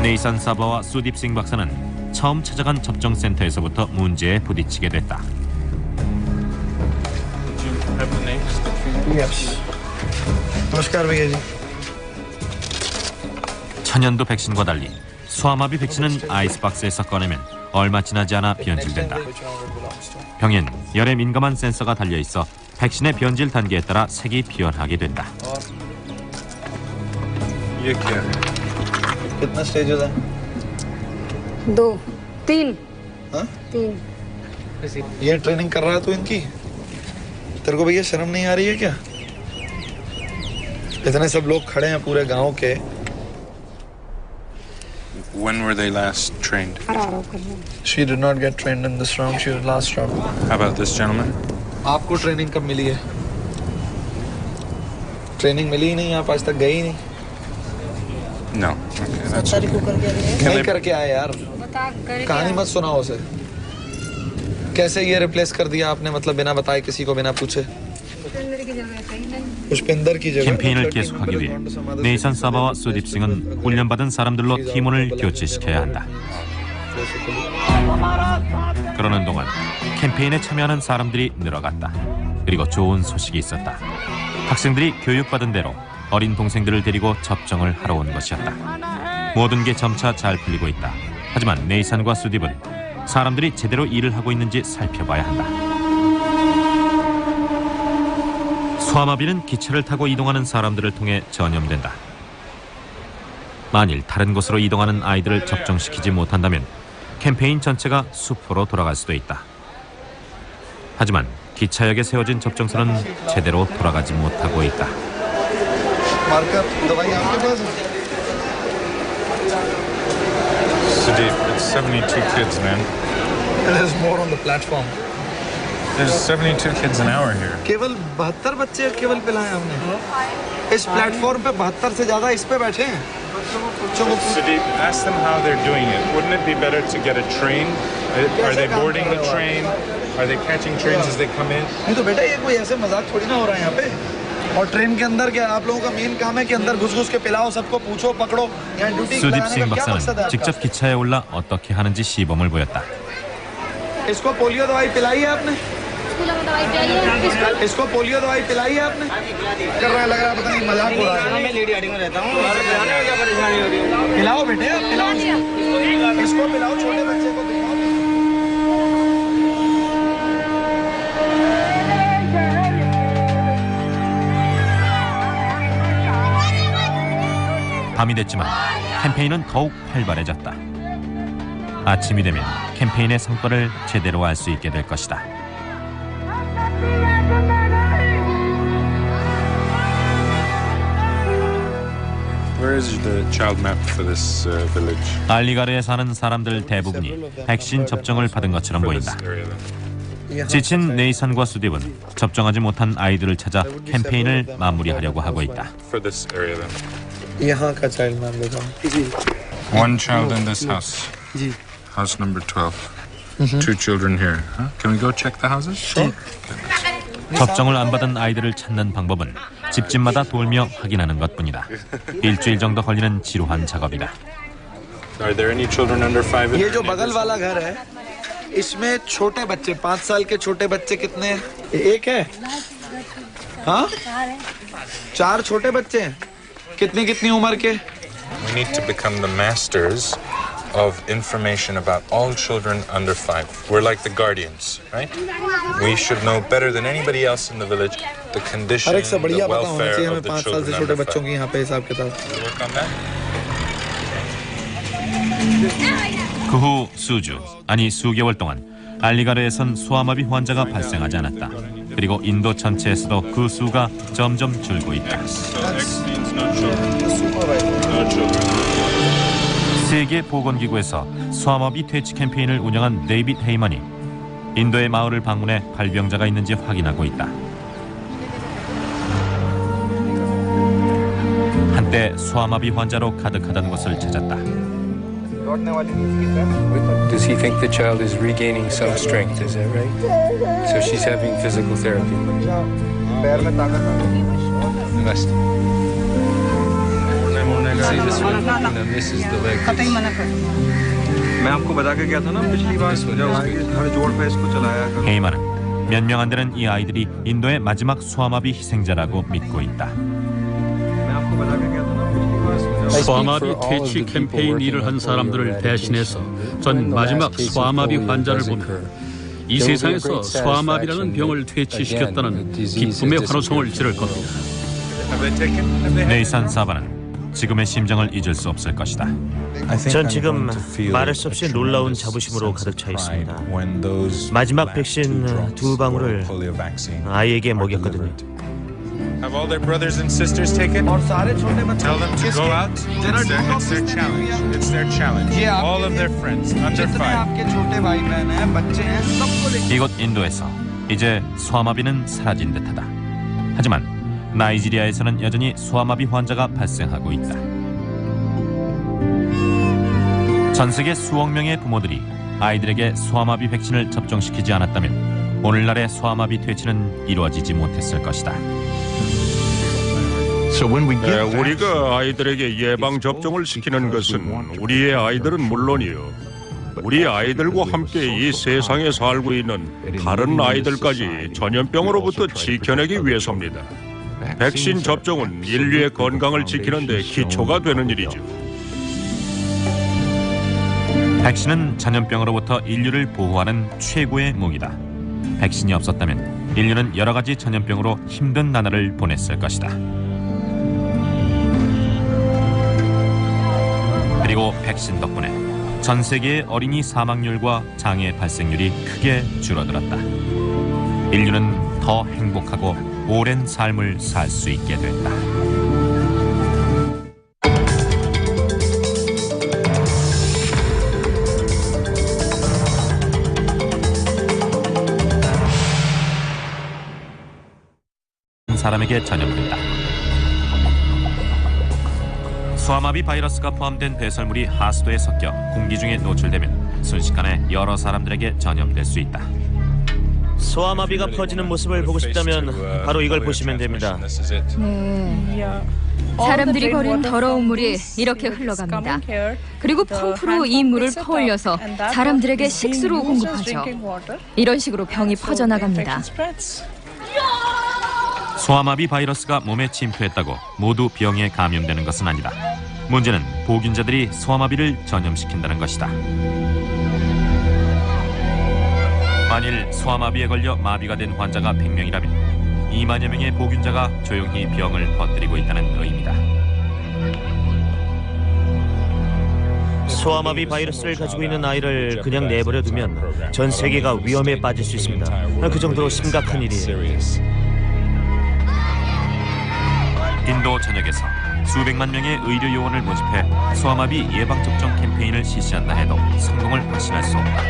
네이산 사바와 수딥싱 박사는 처음 찾아간 접종센터에서부터 문제에 부딪히게 됐다. 천연두 백신과 달리 소아마비 백신은 아이스박스에서 꺼내면 얼마 지나지 않아 변질된다. 병엔 열에 민감한 센서가 달려있어 백신의 변질 단계에 따라 색이 변하게 된다. दो तीन तीन ये ट्रेनिंग कर रहा है तू इनकी तेरे को भैया शर्म नहीं आ रही है क्या इतने सब लोग खड़े हैं पूरे गांव के When were they last trained? She did not get trained in this round. She was last round. How about this gentleman? आपको ट्रेनिंग कब मिली है ट्रेनिंग मिली ही नहीं आप आज तक गए ही नहीं No. Okay, that's okay. नहीं करके आए यार कहानी मत सुनाओ उसे कैसे ये रिप्लेस कर दिया आपने मतलब बिना बताए किसी को बिना पूछे पुष्पिंदर की जगह 캠페인을 계속하기 위해 네이산 사바와 수딥싱은 훈련받은 사람들로 팀원을 교체시켜야 한다. 그러는 동안 캠페인에 참여하는 사람들이 늘어갔다. 그리고 좋은 소식이 있었다. 학생들이 교육받은 대로 어린 동생들을 데리고 접종을 하러 온 것이었다. 모든 게 점차 잘 풀리고 있다. 하지만 네이산과 수딥은 사람들이 제대로 일을 하고 있는지 살펴봐야 한다. 소아마비는 기차를 타고 이동하는 사람들을 통해 전염된다. 만일 다른 곳으로 이동하는 아이들을 접종시키지 못한다면 캠페인 전체가 수포로 돌아갈 수도 있다. 하지만 기차역에 세워진 접종소는 제대로 돌아가지 못하고 있다. Sudeep, it's 72 kids, man. There's more on the platform. There's 72 kids an hour here. केवल 72 बच्चे केवल पिलाए हमने इस प्लेटफॉर्म पे 72 से ज्यादा इस पे बैठे हैं Sudeep, ask them how they're doing it. Wouldn't it be better to get a train? Are they boarding the train? Are they catching trains as they come in? नहीं तो बेटा ये कोई ऐसे मजाक थोड़ी ना हो रहा है यहाँ पे और ट्रेन के अंदर क्या आप लोगों का मेन काम है कि अंदर घुस-घुस के पिलाओ सबको पूछो पकड़ो यहाँ ड्यूटी 수딥싱 박사는 직접 기차에 올라 어떻게 하는지 시범을 보였다. इसको पोलियो दवाई पिलाई है आपने इसको पोलियो दवाई पिलाई है आपने कर रहा है लग रहा है पता नहीं मजाक हो रहा है मैं लेडी हार्डिंग में रहता हूँ क्या परेशानी हो रही है पिलाओ बेटे पिलाओ इसको पिलाओ छोटे बच्चे को पिलाओ 밤이 됐지만 캠페인은 더욱 활발해졌다. 아침이 되면 캠페인의 성과를 제대로 알 수 있게 될 것이다. Where is the child map for this village? 알리가르에 사는 사람들 대부분이 백신 접종을 받은 것처럼 보인다. 지친 네이산과 수딥은 접종하지 못한 아이들을 찾아 캠페인을 마무리하려고 하고 있다. For this area then. यहाँ का child map बताओ. One child in this house. House number 12. Two children here. Huh? Can we go check the houses? Sure. 접종을 안 받은 아이들을 찾는 방법은 집집마다 돌며 확인하는 것뿐이다. 일주일 정도 걸리는 지루한 작업이다. Are there any children under 5? ये जो बगल वाला घर है, इसमें छोटे बच्चे 5 साल के छोटे बच्चे कितने हैं? एक है? हाँ? 4 छोटे बच्चे हैं? कितनी उम्र के? We need to become the masters of information about all children under 5. We're like the guardians, right? We should know better than anybody else in the village the condition, the welfare of the children under 5. We work on that. 그 후 수주, 아니 수개월 동안 알리가르에선 소아마비 환자가 발생하지 않았다. 그리고 인도 전체에서도 그 수가 점점 줄고 있다. 세계보건기구에서 소아마비 퇴치 캠페인을 운영한 데이빗 헤이먼이 인도의 마을을 방문해 발병자가 있는지 확인하고 있다. 한때 소아마비 환자로 가득하던 곳을 찾았다. Does he think the child is regaining some strength? Is that right? So she's having physical therapy. Must. See this one? This is the leg. मैं आपको बता के गया था ना पिछली बार जब हर जोड़ पे इसको चलाया करो. 헤이먼은 몇 명 안 되는 이 아이들이 인도의 마지막 소아마비 희생자라고 믿고 있다. 소아마비 퇴치 캠페인 일을 한 사람들을 대신해서 전 마지막 소아마비 환자를 보면 이 세상에서 소아마비라는 병을 퇴치시켰다는 기쁨의 환호성을 지를 겁니다. 네이산 사바는 지금의 심정을 잊을 수 없을 것이다. 전 지금 말할 수 없이 놀라운 자부심으로 가득 차 있습니다. 마지막 백신 2방울을 아이에게 먹였거든요. Have all their brothers and sisters taken? Tell them to go out. It's their challenge. It's their challenge. All of their friends under 5. 이곳 인도에서 이제 소아마비는 사라진 듯하다. 하지만 나이지리아에서는 여전히 소아마비 환자가 발생하고 있다. 전 세계 수억 명의 부모들이 아이들에게 소아마비 백신을 접종시키지 않았다면 오늘날의 소아마비 퇴치는 이루어지지 못했을 것이다. 우리가 아이들에게 예방 접종을 시키는 것은 우리의 아이들은 물론이요, 우리 아이들과 함께 이 세상에 살고 있는 다른 아이들까지 전염병으로부터 지켜내기 위해서입니다. 백신 접종은 인류의 건강을 지키는 데 기초가 되는 일이죠. 백신은 전염병으로부터 인류를 보호하는 최고의 무기다. 백신이 없었다면 인류는 여러 가지 전염병으로 힘든 나날을 보냈을 것이다. 그리고 백신 덕분에 전 세계의 어린이 사망률과 장애 발생률이 크게 줄어들었다. 인류는 더 행복하고 오랜 삶을 살 수 있게 됐다. 사람에게 전염된다. 소아마비 바이러스가 포함된 배설물이 하수도에 섞여 공기 중에 노출되면 순식간에 여러 사람들에게 전염될 수 있다. 소아마비가 퍼지는 모습을 보고 싶다면 바로 이걸 보시면 됩니다. 사람들이 버린 더러운 물이 이렇게 흘러갑니다. 그리고 펌프로 이 물을 퍼올려서 사람들에게 식수로 공급하죠. 이런 식으로 병이 퍼져나갑니다. 소아마비 바이러스가 몸에 침투했다고 모두 병에 감염되는 것은 아니다. 문제는 보균자들이 소아마비를 전염시킨다는 것이다. 만일 소아마비에 걸려 마비가 된 환자가 100명이라면 2만여 명의 보균자가 조용히 병을 퍼뜨리고 있다는 의미다. 소아마비 바이러스를 가지고 있는 아이를 그냥 내버려 두면 전 세계가 위험에 빠질 수 있습니다. 그 정도로 심각한 일이에요. 인도 전역에서 수백만 명의 의료 요원을 모집해 소아마비 예방접종 캠페인을 실시한다 해도 성공을 확신할 수 없다.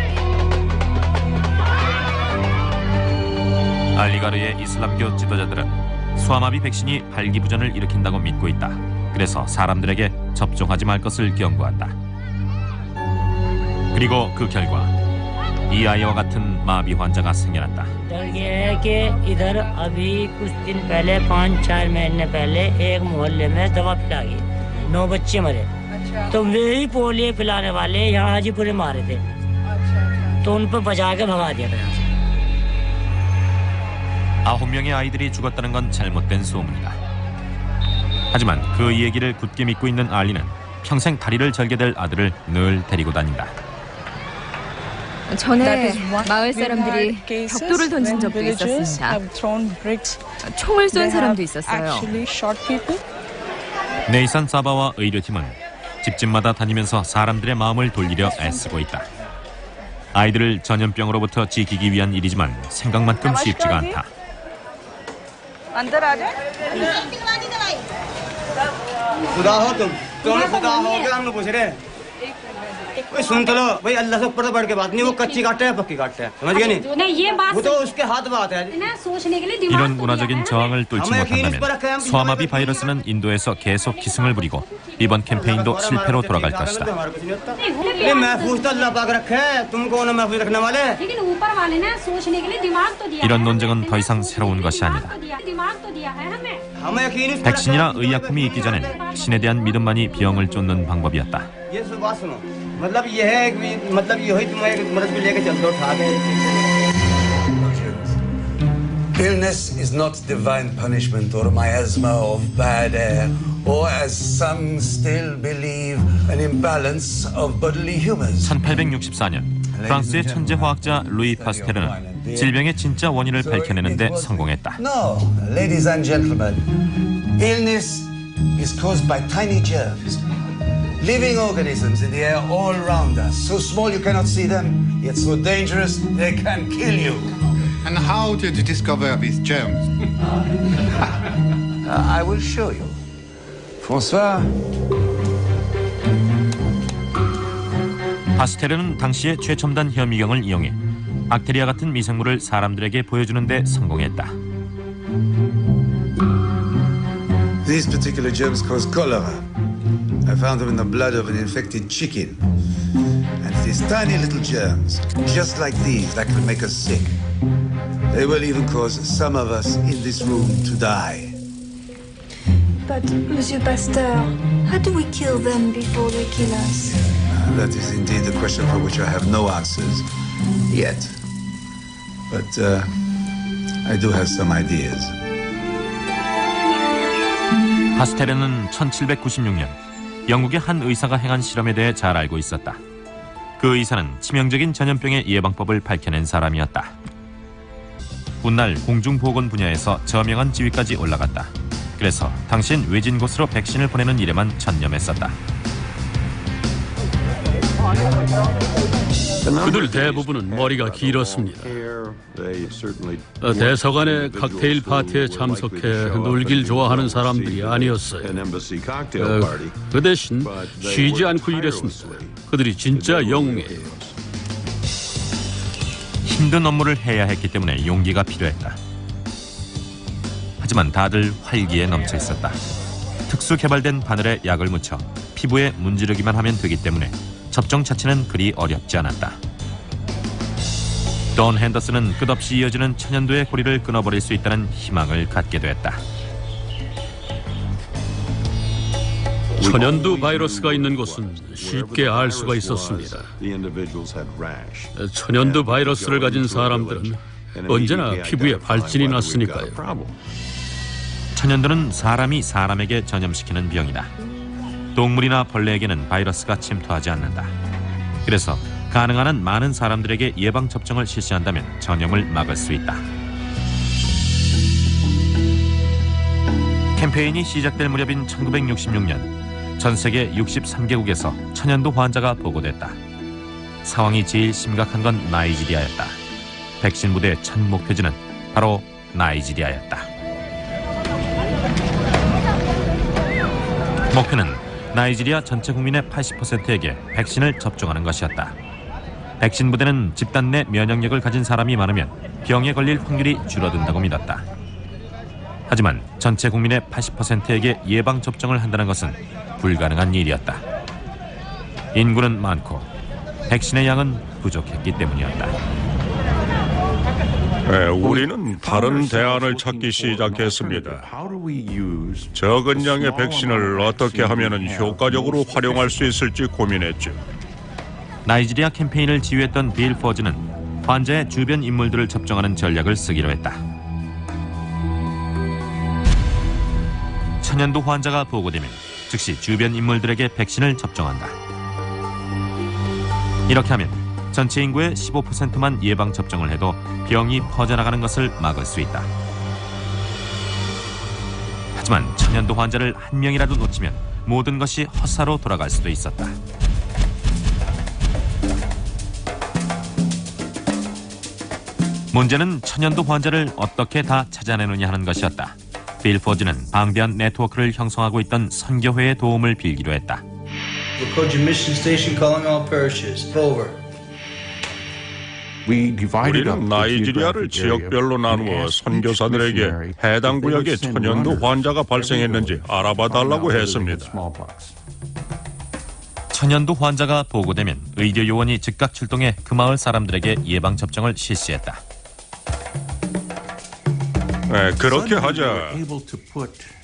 알리가르의 이슬람교 지도자들은 소아마비 백신이 발기부전을 일으킨다고 믿고 있다. 그래서 사람들에게 접종하지 말 것을 경고한다. 그리고 그 결과 이 아이와 같은 마비 환자가 생겨났다. ये है कि इधर अभी कुछ दिन पहले 5-4 महीने पहले एक मोहल्ले में दवा पिला गई 9 बच्चे मरे तो वे ही पोलियो पिलाने वाले यहाँ हाजीपुर में मारे थे तो उन पर बचा के भगा दिया गया 9명의 아이들이 죽었다는 건 잘못된 소문이다. 하지만 그 얘기를 굳게 믿고 있는 알리는 평생 다리를 절게 될 아들을 늘 데리고 다닌다. 전에 마을 사람들이 벽돌을 던진 적도 있었습니다. 총을 쏜 사람도 있었어요. 네이산 사바와 의료팀은 집집마다 다니면서 사람들의 마음을 돌리려 애쓰고 있다. 아이들을 전염병으로부터 지키기 위한 일이지만 생각만큼 쉽지가 않다. खुदा हो तुम खुदा हो क्या हम लोग पूछ रहे हैं सुन तो लो भाई अल्लाह से ऊपर बढ़ के बात नहीं वो कच्ची काटे है पक्की काटे है समझ गए नहीं ये बात वो तो उसके हाथ बात है सोचने के लिए 이런 문화적인 저항을 뚫지 못한다면 소아마비 바이러스는 인도에서 계속 기승을 부리고 이번 캠페인도 실패로 돌아갈 것이다. महफूज तो अल्लाह पाक रखे तुमको ना महफूज रखने वाले लेकिन ऊपर वाले ने सोचने के लिए दिमाग तो दिया 이런 논쟁은 더 이상 새로운 것이 아니다. दिमाग तो दिया है हमें 백신이나 의약품이 있기 전엔 신에 대한 믿음만이 병을 쫓는 방법이었다. ये बात सुनो मतलब ये है मतलब ये ही तुम्हें मदद भी लेके चल दो उठा के Illness is not divine punishment or miasma of bad air, or as some still believe, an imbalance of bodily humors. 1864년 프랑스의 천재 화학자 루이 파스테르는 질병의 진짜 원인을 밝혀내는 데 성공했다. No, ladies and gentlemen, illness is caused by tiny germs, living organisms in the air all around us, so small you cannot see them, yet so dangerous they can kill you. And how did you discover these germs? I will show you. François. 파스테르는 당시의 최첨단 현미경을 이용해 박테리아 같은 미생물을 사람들에게 보여주는 데 성공했다. These particular germs cause cholera. I found them in the blood of an infected chicken. And these tiny little germs, just like these, that can make us sick. They will even cause some of us in this room to die. But, Monsieur Pasteur, how do we kill them before they kill us? That is indeed the question for which I have no answers yet. But I do have some ideas. 파스테르는 1796년 영국의 한 의사가 행한 실험에 대해 잘 알고 있었다. 그 의사는 치명적인 전염병의 예방법을 밝혀낸 사람이었다. 훗날 공중보건 분야에서 저명한 지위까지 올라갔다. 그래서 당신 외진 곳으로 백신을 보내는 일에만 전념했었다. 그들 대부분은 머리가 길었습니다. 대사관의 칵테일 파티에 참석해 놀길 좋아하는 사람들이 아니었어요. 그 대신 쉬지 않고 일했습니다. 그들이 진짜 영웅이에요. 힘든 업무를 해야 했기 때문에 용기가 필요했다. 하지만 다들 활기에 넘쳐 있었다. 특수 개발된 바늘에 약을 묻혀 피부에 문지르기만 하면 되기 때문에 접종 자체는 그리 어렵지 않았다. 돈 핸더슨은 끝없이 이어지는 천연두의 고리를 끊어버릴 수 있다는 희망을 갖게 됐다. 천연두 바이러스가 있는 곳은 쉽게 알 수가 있었습니다. 천연두 바이러스를 가진 사람들은 언제나 피부에 발진이 났으니까요. 천연두는 사람이 사람에게 전염시키는 병이다. 동물이나 벌레에게는 바이러스가 침투하지 않는다. 그래서 가능한 한 많은 사람들에게 예방접종을 실시한다면 전염을 막을 수 있다. 캠페인이 시작될 무렵인 1966년 전 세계 63개국에서 천연두 환자가 보고됐다. 상황이 제일 심각한 건 나이지리아였다. 백신 부대의 첫 목표지는 바로 나이지리아였다. 목표는 나이지리아 전체 국민의 80%에게 백신을 접종하는 것이었다. 백신 부대는 집단 내 면역력을 가진 사람이 많으면 병에 걸릴 확률이 줄어든다고 믿었다. 하지만 전체 국민의 80%에게 예방 접종을 한다는 것은 불가능한 일이었다. 인구는 많고 백신의 양은 부족했기 때문이었다. 네, 우리는 다른 대안을 찾기 시작했습니다. 적은 양의 백신을 어떻게 하면 효과적으로 활용할 수 있을지 고민했죠. 나이지리아 캠페인을 지휘했던 빌 포즈는 환자의 주변 인물들을 접종하는 전략을 쓰기로 했다. 천연두 환자가 보고되면 즉시 주변 인물들에게 백신을 접종한다. 이렇게 하면 전체 인구의 15%만 예방접종을 해도 병이 퍼져나가는 것을 막을 수 있다. 하지만 천연두 환자를 한 명이라도 놓치면 모든 것이 헛사로 돌아갈 수도 있었다. 문제는 천연두 환자를 어떻게 다 찾아내느냐 하는 것이었다. 빌 포즈는 방대한 네트워크를 형성하고 있던 선교회의 도움을 빌기로 했다. 우리는 나이지리아를 지역별로 나누어 선교사들에게 해당 구역에 천연두 환자가 발생했는지 알아봐 달라고 했습니다. 천연두 환자가 보고되면 의료 요원이 즉각 출동해 그 마을 사람들에게 예방 접종을 실시했다. 네, 그렇게 하자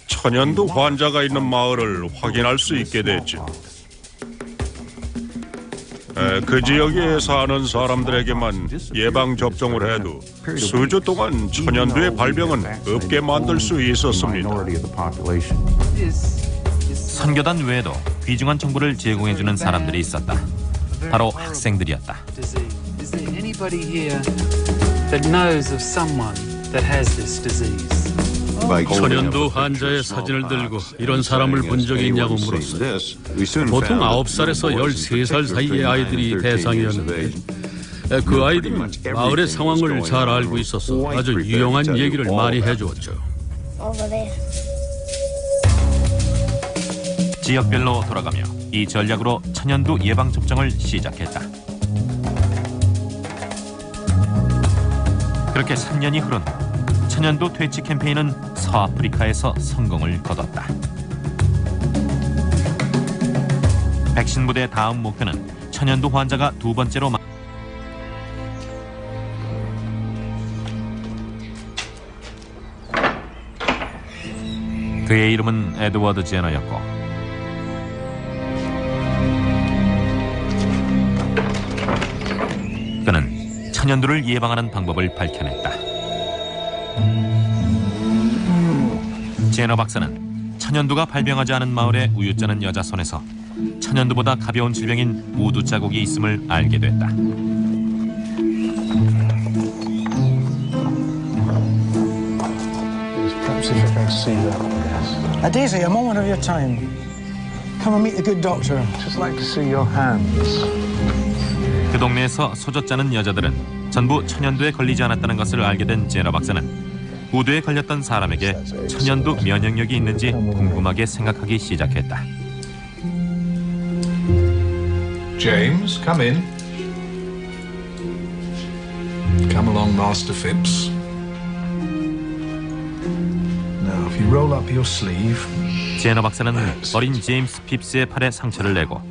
천연두 환자가 있는 마을을 확인할 수 있게 됐죠. 그 지역에 사는 사람들에게만 예방 접종을 해도 수주 동안 천연두의 발병은 없게 만들 수 있었습니다. 선교단 외에도 귀중한 정보를 제공해주는 사람들이 있었다. 바로 학생들이었다. 천연두 환자의 사진을 들고 이런 사람을 본 적이 있냐고 물었어요. 보통 9살에서 13살 사이의 아이들이 대상이었는데 그 아이들은 마을의 상황을 잘 알고 있어서 아주 유용한 얘기를 많이 해주었죠. 지역별로 돌아가며 이 전략으로 천연두 예방접종을 시작했다. 그렇게 3년이 흐른 후 천연두 퇴치 캠페인은 서아프리카에서 성공을 거뒀다. 백신 부대의 다음 목표는 천연두 환자가 두 번째로 그의 이름은 에드워드 제너였고 그는 천연두를 예방하는 방법을 밝혀냈다. 제너 박사는 천연두가 발병하지 않은 마을의 우유 짜는 여자 손에서 천연두보다 가벼운 질병인 우두 자국이 있음을 알게 됐다. Daisy, a moment of your time. Come and meet the good doctor. Just like to see your hands. 그 동네에서 소젖 짜는 여자들은 전부 천연두에 걸리지 않았다는 것을 알게 된 제너 박사는 우두에 걸렸던 사람에게 천연두 면역력이 있는지 궁금하게 생각하기 시작했다. James, come in. Come along, Master Phipps. Now, if you roll up your sleeve. 제너 박사는 어린 제임스 핍스의 팔에 상처를 내고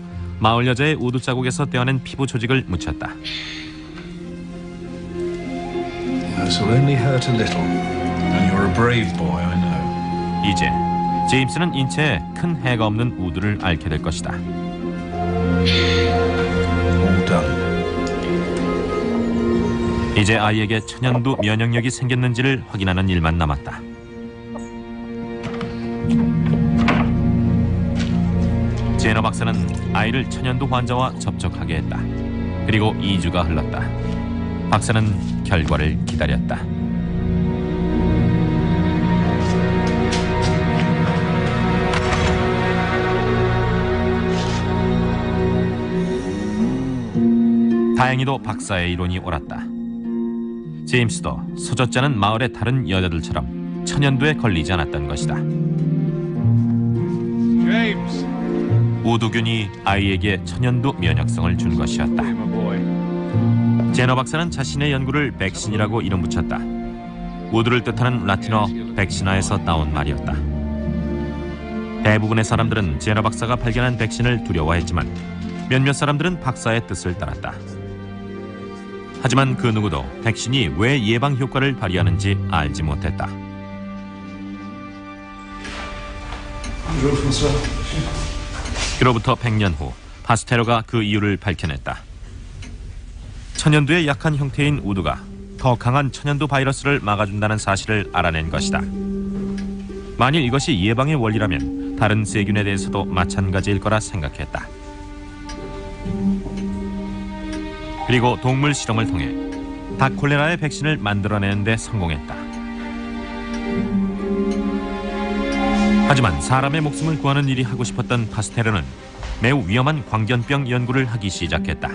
마을 여자의 우두 자국에서 떼어낸 피부 조직을 묻혔다. This will only hurt a little. And you're a brave boy, I know. 이제 제임스는 인체에 큰 해가 없는 우두를 앓게 될 것이다. All done. 이제 아이에게 천연두 면역력이 생겼는지를 확인하는 일만 남았다. 제너 박사는 아이를 천연두 환자와 접촉하게 했다. 그리고 2주가 흘렀다. 박사는 결과를 기다렸다. 다행히도 박사의 이론이 옳았다. 제임스도 소젖자는 마을의 다른 여자들처럼 천연두에 걸리지 않았던 것이다. James. 우두균이 아이에게 천연두 면역성을 준 것이었다. 제너 박사는 자신의 연구를 백신이라고 이름 붙였다. 우두를 뜻하는 라틴어 백신화에서 따온 말이었다. 대부분의 사람들은 제너 박사가 발견한 백신을 두려워했지만 몇몇 사람들은 박사의 뜻을 따랐다. 하지만 그 누구도 백신이 왜 예방 효과를 발휘하는지 알지 못했다. 그로부터 100년 후 파스테르가 그 이유를 밝혀냈다. 천연두의 약한 형태인 우두가 더 강한 천연두 바이러스를 막아준다는 사실을 알아낸 것이다. 만일 이것이 예방의 원리라면 다른 세균에 대해서도 마찬가지일 거라 생각했다. 그리고 동물 실험을 통해 닭 콜레라의 백신을 만들어내는 데 성공했다. 하지만 사람의 목숨을 구하는 일이 하고 싶었던 파스테르는 매우 위험한 광견병 연구를 하기 시작했다.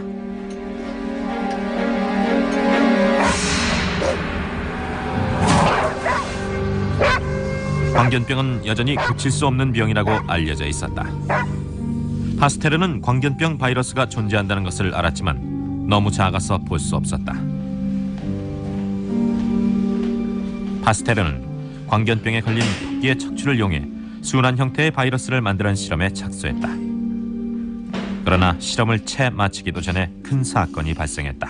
광견병은 여전히 고칠 수 없는 병이라고 알려져 있었다. 파스테르는 광견병 바이러스가 존재한다는 것을 알았지만 너무 작아서 볼 수 없었다. 파스테르는 광견병에 걸린 토끼의 척추를 이용해 순한 형태의 바이러스를 만드는 실험에 착수했다. 그러나 실험을 채 마치기도 전에 큰 사건이 발생했다.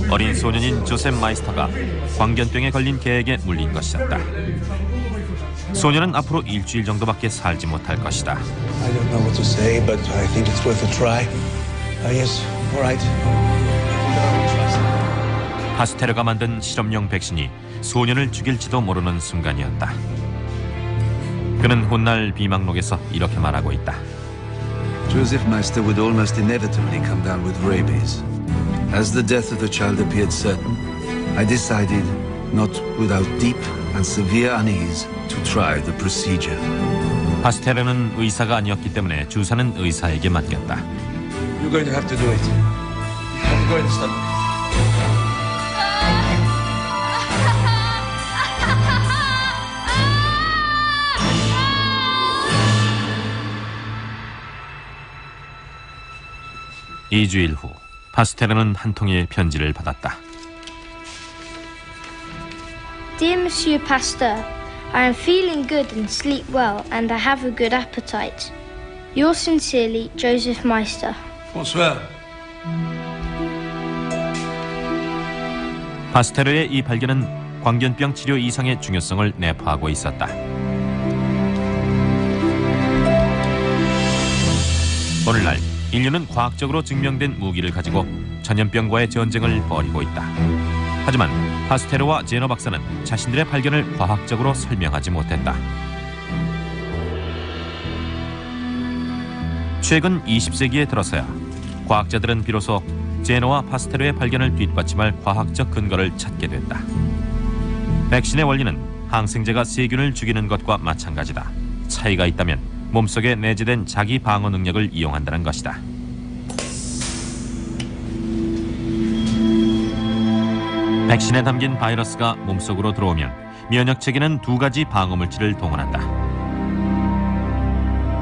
어린 소년인 조셉 마이스터가 광견병에 걸린 개에게 물린 것이었다. 소년은 앞으로 일주일 정도밖에 살지 못할 것이다. I don't know what to say, but I think it's worth a try. Yes, all right. 파스테르가 만든 실험용 백신이 소년을 죽일지도 모르는 순간이었다. 그는 훗날 비망록에서 이렇게 말하고 있다. Joseph Meister would almost inevitably come down with rabies. As the death of the child appeared certain, I decided, not without deep and severe unease, to try the procedure. 파스테르는 의사가 아니었기 때문에 주사는 의사에게 맡겼다. You're going to have to do it. I'm going to stop. (2주일) 후 파스테르는 한 통의 편지를 받았다. Dear Monsieur Pasteur, I am feeling good and sleep well, and I have a good appetite. Yours sincerely, Joseph Meister. Bonsoir. 파스테르의 이 발견은 광견병 치료 이상의 중요성을 내포하고 있었다. 오늘날 인류는 과학적으로 증명된 무기를 가지고 전염병과의 전쟁을 벌이고 있다. 하지만 파스테르와 제너 박사는 자신들의 발견을 과학적으로 설명하지 못했다. 최근 20세기에 들어서야 과학자들은 비로소 제너와 파스테르의 발견을 뒷받침할 과학적 근거를 찾게 됐다. 백신의 원리는 항생제가 세균을 죽이는 것과 마찬가지다. 차이가 있다면 몸속에 내재된 자기 방어 능력을 이용한다는 것이다. 백신에 담긴 바이러스가 몸속으로 들어오면 면역 체계는 두 가지 방어 물질을 동원한다.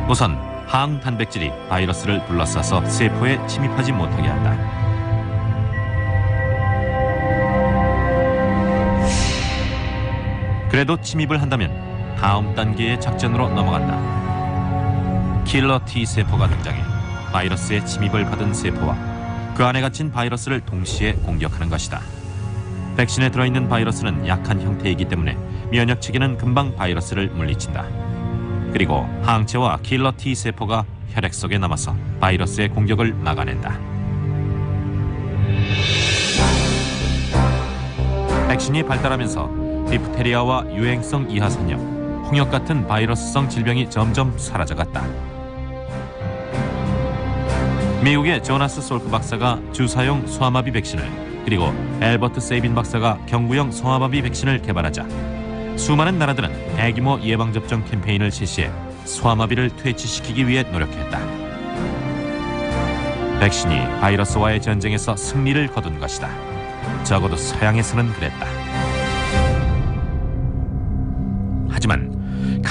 우선 항단백질이 바이러스를 둘러싸서 세포에 침입하지 못하게 한다. 그래도 침입을 한다면 다음 단계의 작전으로 넘어간다. 킬러 T세포가 등장해 바이러스의 침입을 받은 세포와 그 안에 갇힌 바이러스를 동시에 공격하는 것이다. 백신에 들어있는 바이러스는 약한 형태이기 때문에 면역 체계는 금방 바이러스를 물리친다. 그리고 항체와 킬러 T세포가 혈액 속에 남아서 바이러스의 공격을 막아낸다. 백신이 발달하면서 디프테리아와 유행성 이하선염, 홍역 같은 바이러스성 질병이 점점 사라져갔다. 미국의 조나스 솔크 박사가 주사용 소아마비 백신을, 그리고 엘버트 세이빈 박사가 경구용 소아마비 백신을 개발하자 수많은 나라들은 대규모 예방접종 캠페인을 실시해 소아마비를 퇴치시키기 위해 노력했다. 백신이 바이러스와의 전쟁에서 승리를 거둔 것이다. 적어도 서양에서는 그랬다.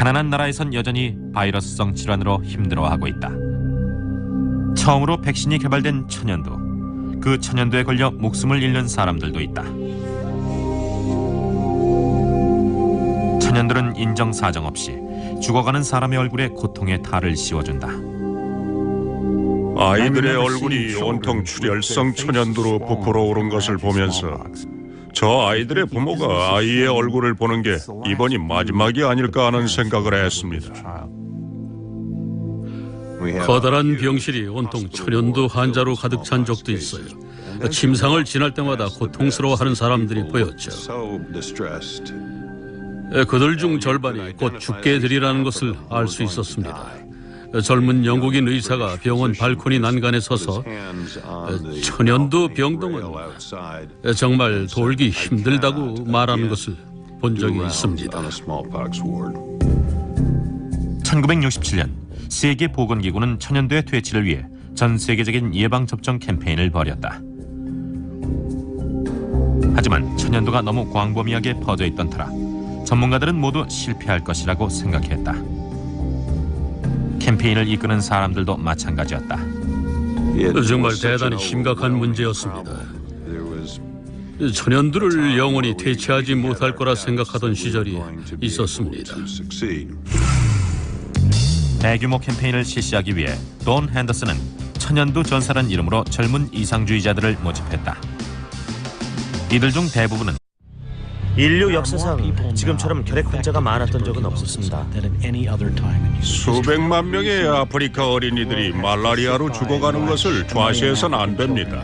가난한 나라에선 여전히 바이러스성 질환으로 힘들어하고 있다. 처음으로 백신이 개발된 천연두, 그 천연두에 걸려 목숨을 잃는 사람들도 있다. 천연두는 인정사정 없이 죽어가는 사람의 얼굴에 고통의 탈을 씌워준다. 아이들의 얼굴이 온통 출혈성 천연두로 부풀어 오른 것을 보면서 저 아이들의 부모가 아이의 얼굴을 보는 게 이번이 마지막이 아닐까 하는 생각을 했습니다. 커다란 병실이 온통 천연두 환자로 가득 찬 적도 있어요. 침상을 지날 때마다 고통스러워하는 사람들이 보였죠. 그들 중 절반이 곧 죽게 되리라는 것을 알 수 있었습니다. 젊은 영국인 의사가 병원 발코니 난간에 서서 천연두 병동은 정말 돌기 힘들다고 말하는 것을 본 적이 있습니다. 1967년 세계보건기구는 천연두의 퇴치를 위해 전 세계적인 예방접종 캠페인을 벌였다. 하지만 천연두가 너무 광범위하게 퍼져 있던 터라 전문가들은 모두 실패할 것이라고 생각했다. 캠페인을 이끄는 사람들도 마찬가지였다. 정말 대단히 심각한 문제였습니다. 천연두를 영원히 퇴치하지 못할 거라 생각하던 시절이 있었습니다. 대규모 캠페인을 실시하기 위해 돈 핸더슨은 천연두 전사란 이름으로 젊은 이상주의자들을 모집했다. 이들 중 대부분은 인류 역사상 지금처럼 결핵 환자가 많았던 적은 없었습니다. 수백만 명의 아프리카 어린이들이 말라리아로 죽어가는 것을 좌시해서는 안 됩니다.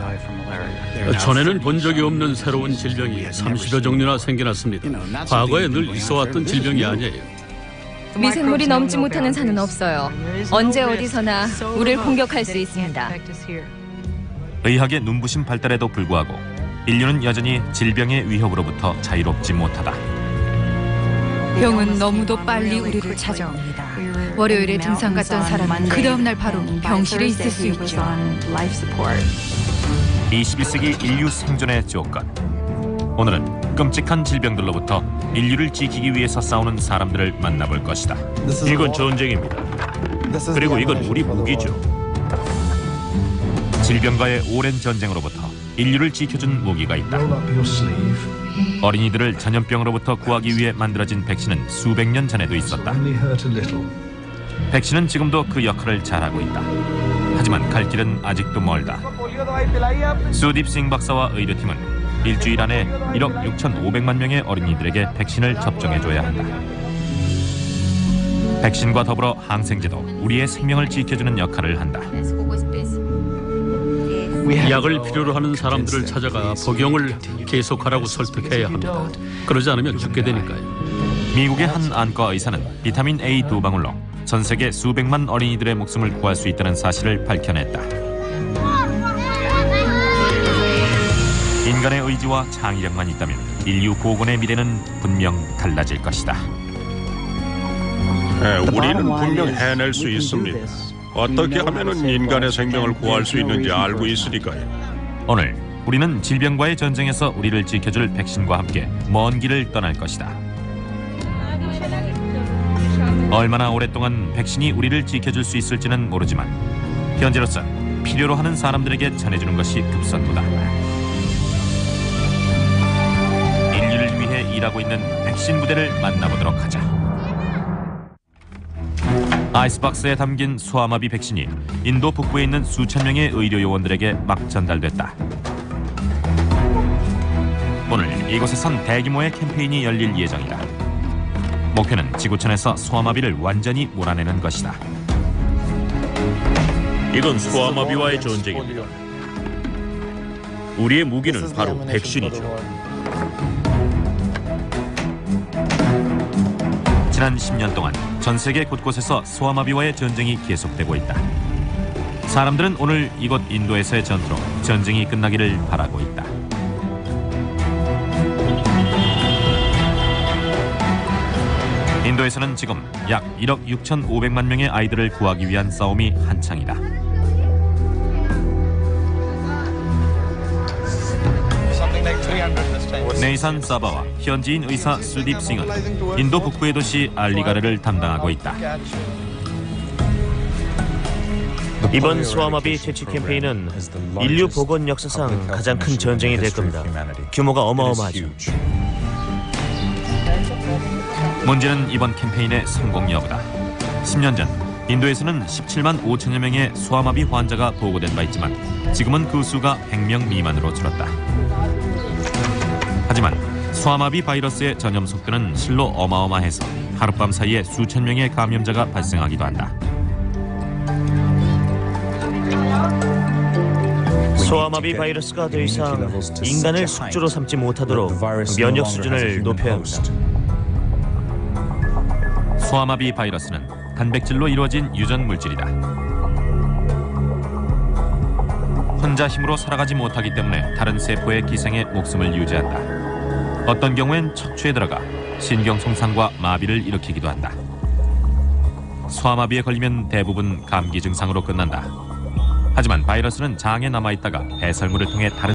전에는 본 적이 없는 새로운 질병이 30여 종류나 생겨났습니다. 과거에 늘 있어왔던 질병이 아니에요. 미생물이 넘지 못하는 산은 없어요. 언제 어디서나 우리를 공격할 수 있습니다. 의학의 눈부신 발달에도 불구하고 인류는 여전히 질병의 위협으로부터 자유롭지 못하다. 병은 너무도 빨리 우리를 찾아옵니다. 월요일에 등산 갔던 사람은 그 다음날 바로 병실에 있을 수 있죠. 21세기 인류 생존의 조건. 오늘은 끔찍한 질병들로부터 인류를 지키기 위해서 싸우는 사람들을 만나볼 것이다. 이건 전쟁입니다. 그리고 이건 우리 무기죠. 질병과의 오랜 전쟁으로부터 인류를 지켜준 무기가 있다. 어린이들을 전염병으로부터 구하기 위해 만들어진 백신은 수백 년 전에도 있었다. 백신은 지금도 그 역할을 잘하고 있다. 하지만 갈 길은 아직도 멀다. 수딥싱 박사와 의료팀은 일주일 안에 1억 6,500만 명의 어린이들에게 백신을 접종해줘야 한다. 백신과 더불어 항생제도 우리의 생명을 지켜주는 역할을 한다. 약을 필요로 하는 사람들을 찾아가 복용을 계속하라고 설득해야 합니다. 그러지 않으면 죽게 되니까요. 미국의 한 안과 의사는 비타민 A 2방울로 전 세계 수백만 어린이들의 목숨을 구할 수 있다는 사실을 밝혀냈다. 인간의 의지와 창의력만 있다면 인류 보건의 미래는 분명 달라질 것이다. 우리는 분명 해낼 수 있습니다. 어떻게 하면 인간의 생명을 구할 수 있는지 알고 있으니까요. 오늘 우리는 질병과의 전쟁에서 우리를 지켜줄 백신과 함께 먼 길을 떠날 것이다. 얼마나 오랫동안 백신이 우리를 지켜줄 수 있을지는 모르지만 현재로선 필요로 하는 사람들에게 전해주는 것이 급선무다. 인류를 위해 일하고 있는 백신 부대를 만나보도록 하자. 아이스박스에 담긴 소아마비 백신이 인도 북부에 있는 수천 명의 의료 요원들에게 막 전달됐다. 오늘 이곳에선 대규모의 캠페인이 열릴 예정이다. 목표는 지구촌에서 소아마비를 완전히 몰아내는 것이다. 이건 소아마비와의 전쟁입니다. 우리의 무기는 바로 백신이죠. 지난 10년 동안 전 세계 곳곳에서 소아마비와의 전쟁이 계속되고 있다. 사람들은 오늘 이곳 인도에서의 전투로 전쟁이 끝나기를 바라고 있다. 인도에서는 지금 약 1억 6,500만 명의 아이들을 구하기 위한 싸움이 한창이다. Something like 300. 네이산 사바와 현지인 의사 수딥 싱은 인도 북부의 도시 알리가르를 담당하고 있다. 이번 소아마비 퇴치 캠페인은 인류 보건 역사상 가장 큰 전쟁이 될 겁니다. 규모가 어마어마하죠. 문제는 이번 캠페인의 성공 여부다. 10년 전 인도에서는 17만 5천여 명의 소아마비 환자가 보고된 바 있지만 지금은 그 수가 100명 미만으로 줄었다. 하지만 소아마비 바이러스의 전염 속도는 실로 어마어마해서 하룻밤 사이에 수천 명의 감염자가 발생하기도 한다. 소아마비 바이러스가 더 이상 인간을 숙주로 삼지 못하도록 면역 수준을 높여야 합니다. 소아마비 바이러스는 단백질로 이루어진 유전 물질이다. 혼자 힘으로 살아가지 못하기 때문에 다른 세포의 기생에 목숨을 유지한다. 어떤 경우엔 척추에 들어가 신경 손상과 마비를 일으키기도 한다. 소아마비에 걸리면 대부분 감기 증상으로 끝난다. 하지만 바이러스는 장에 남아있다가 배설물을 통해 다른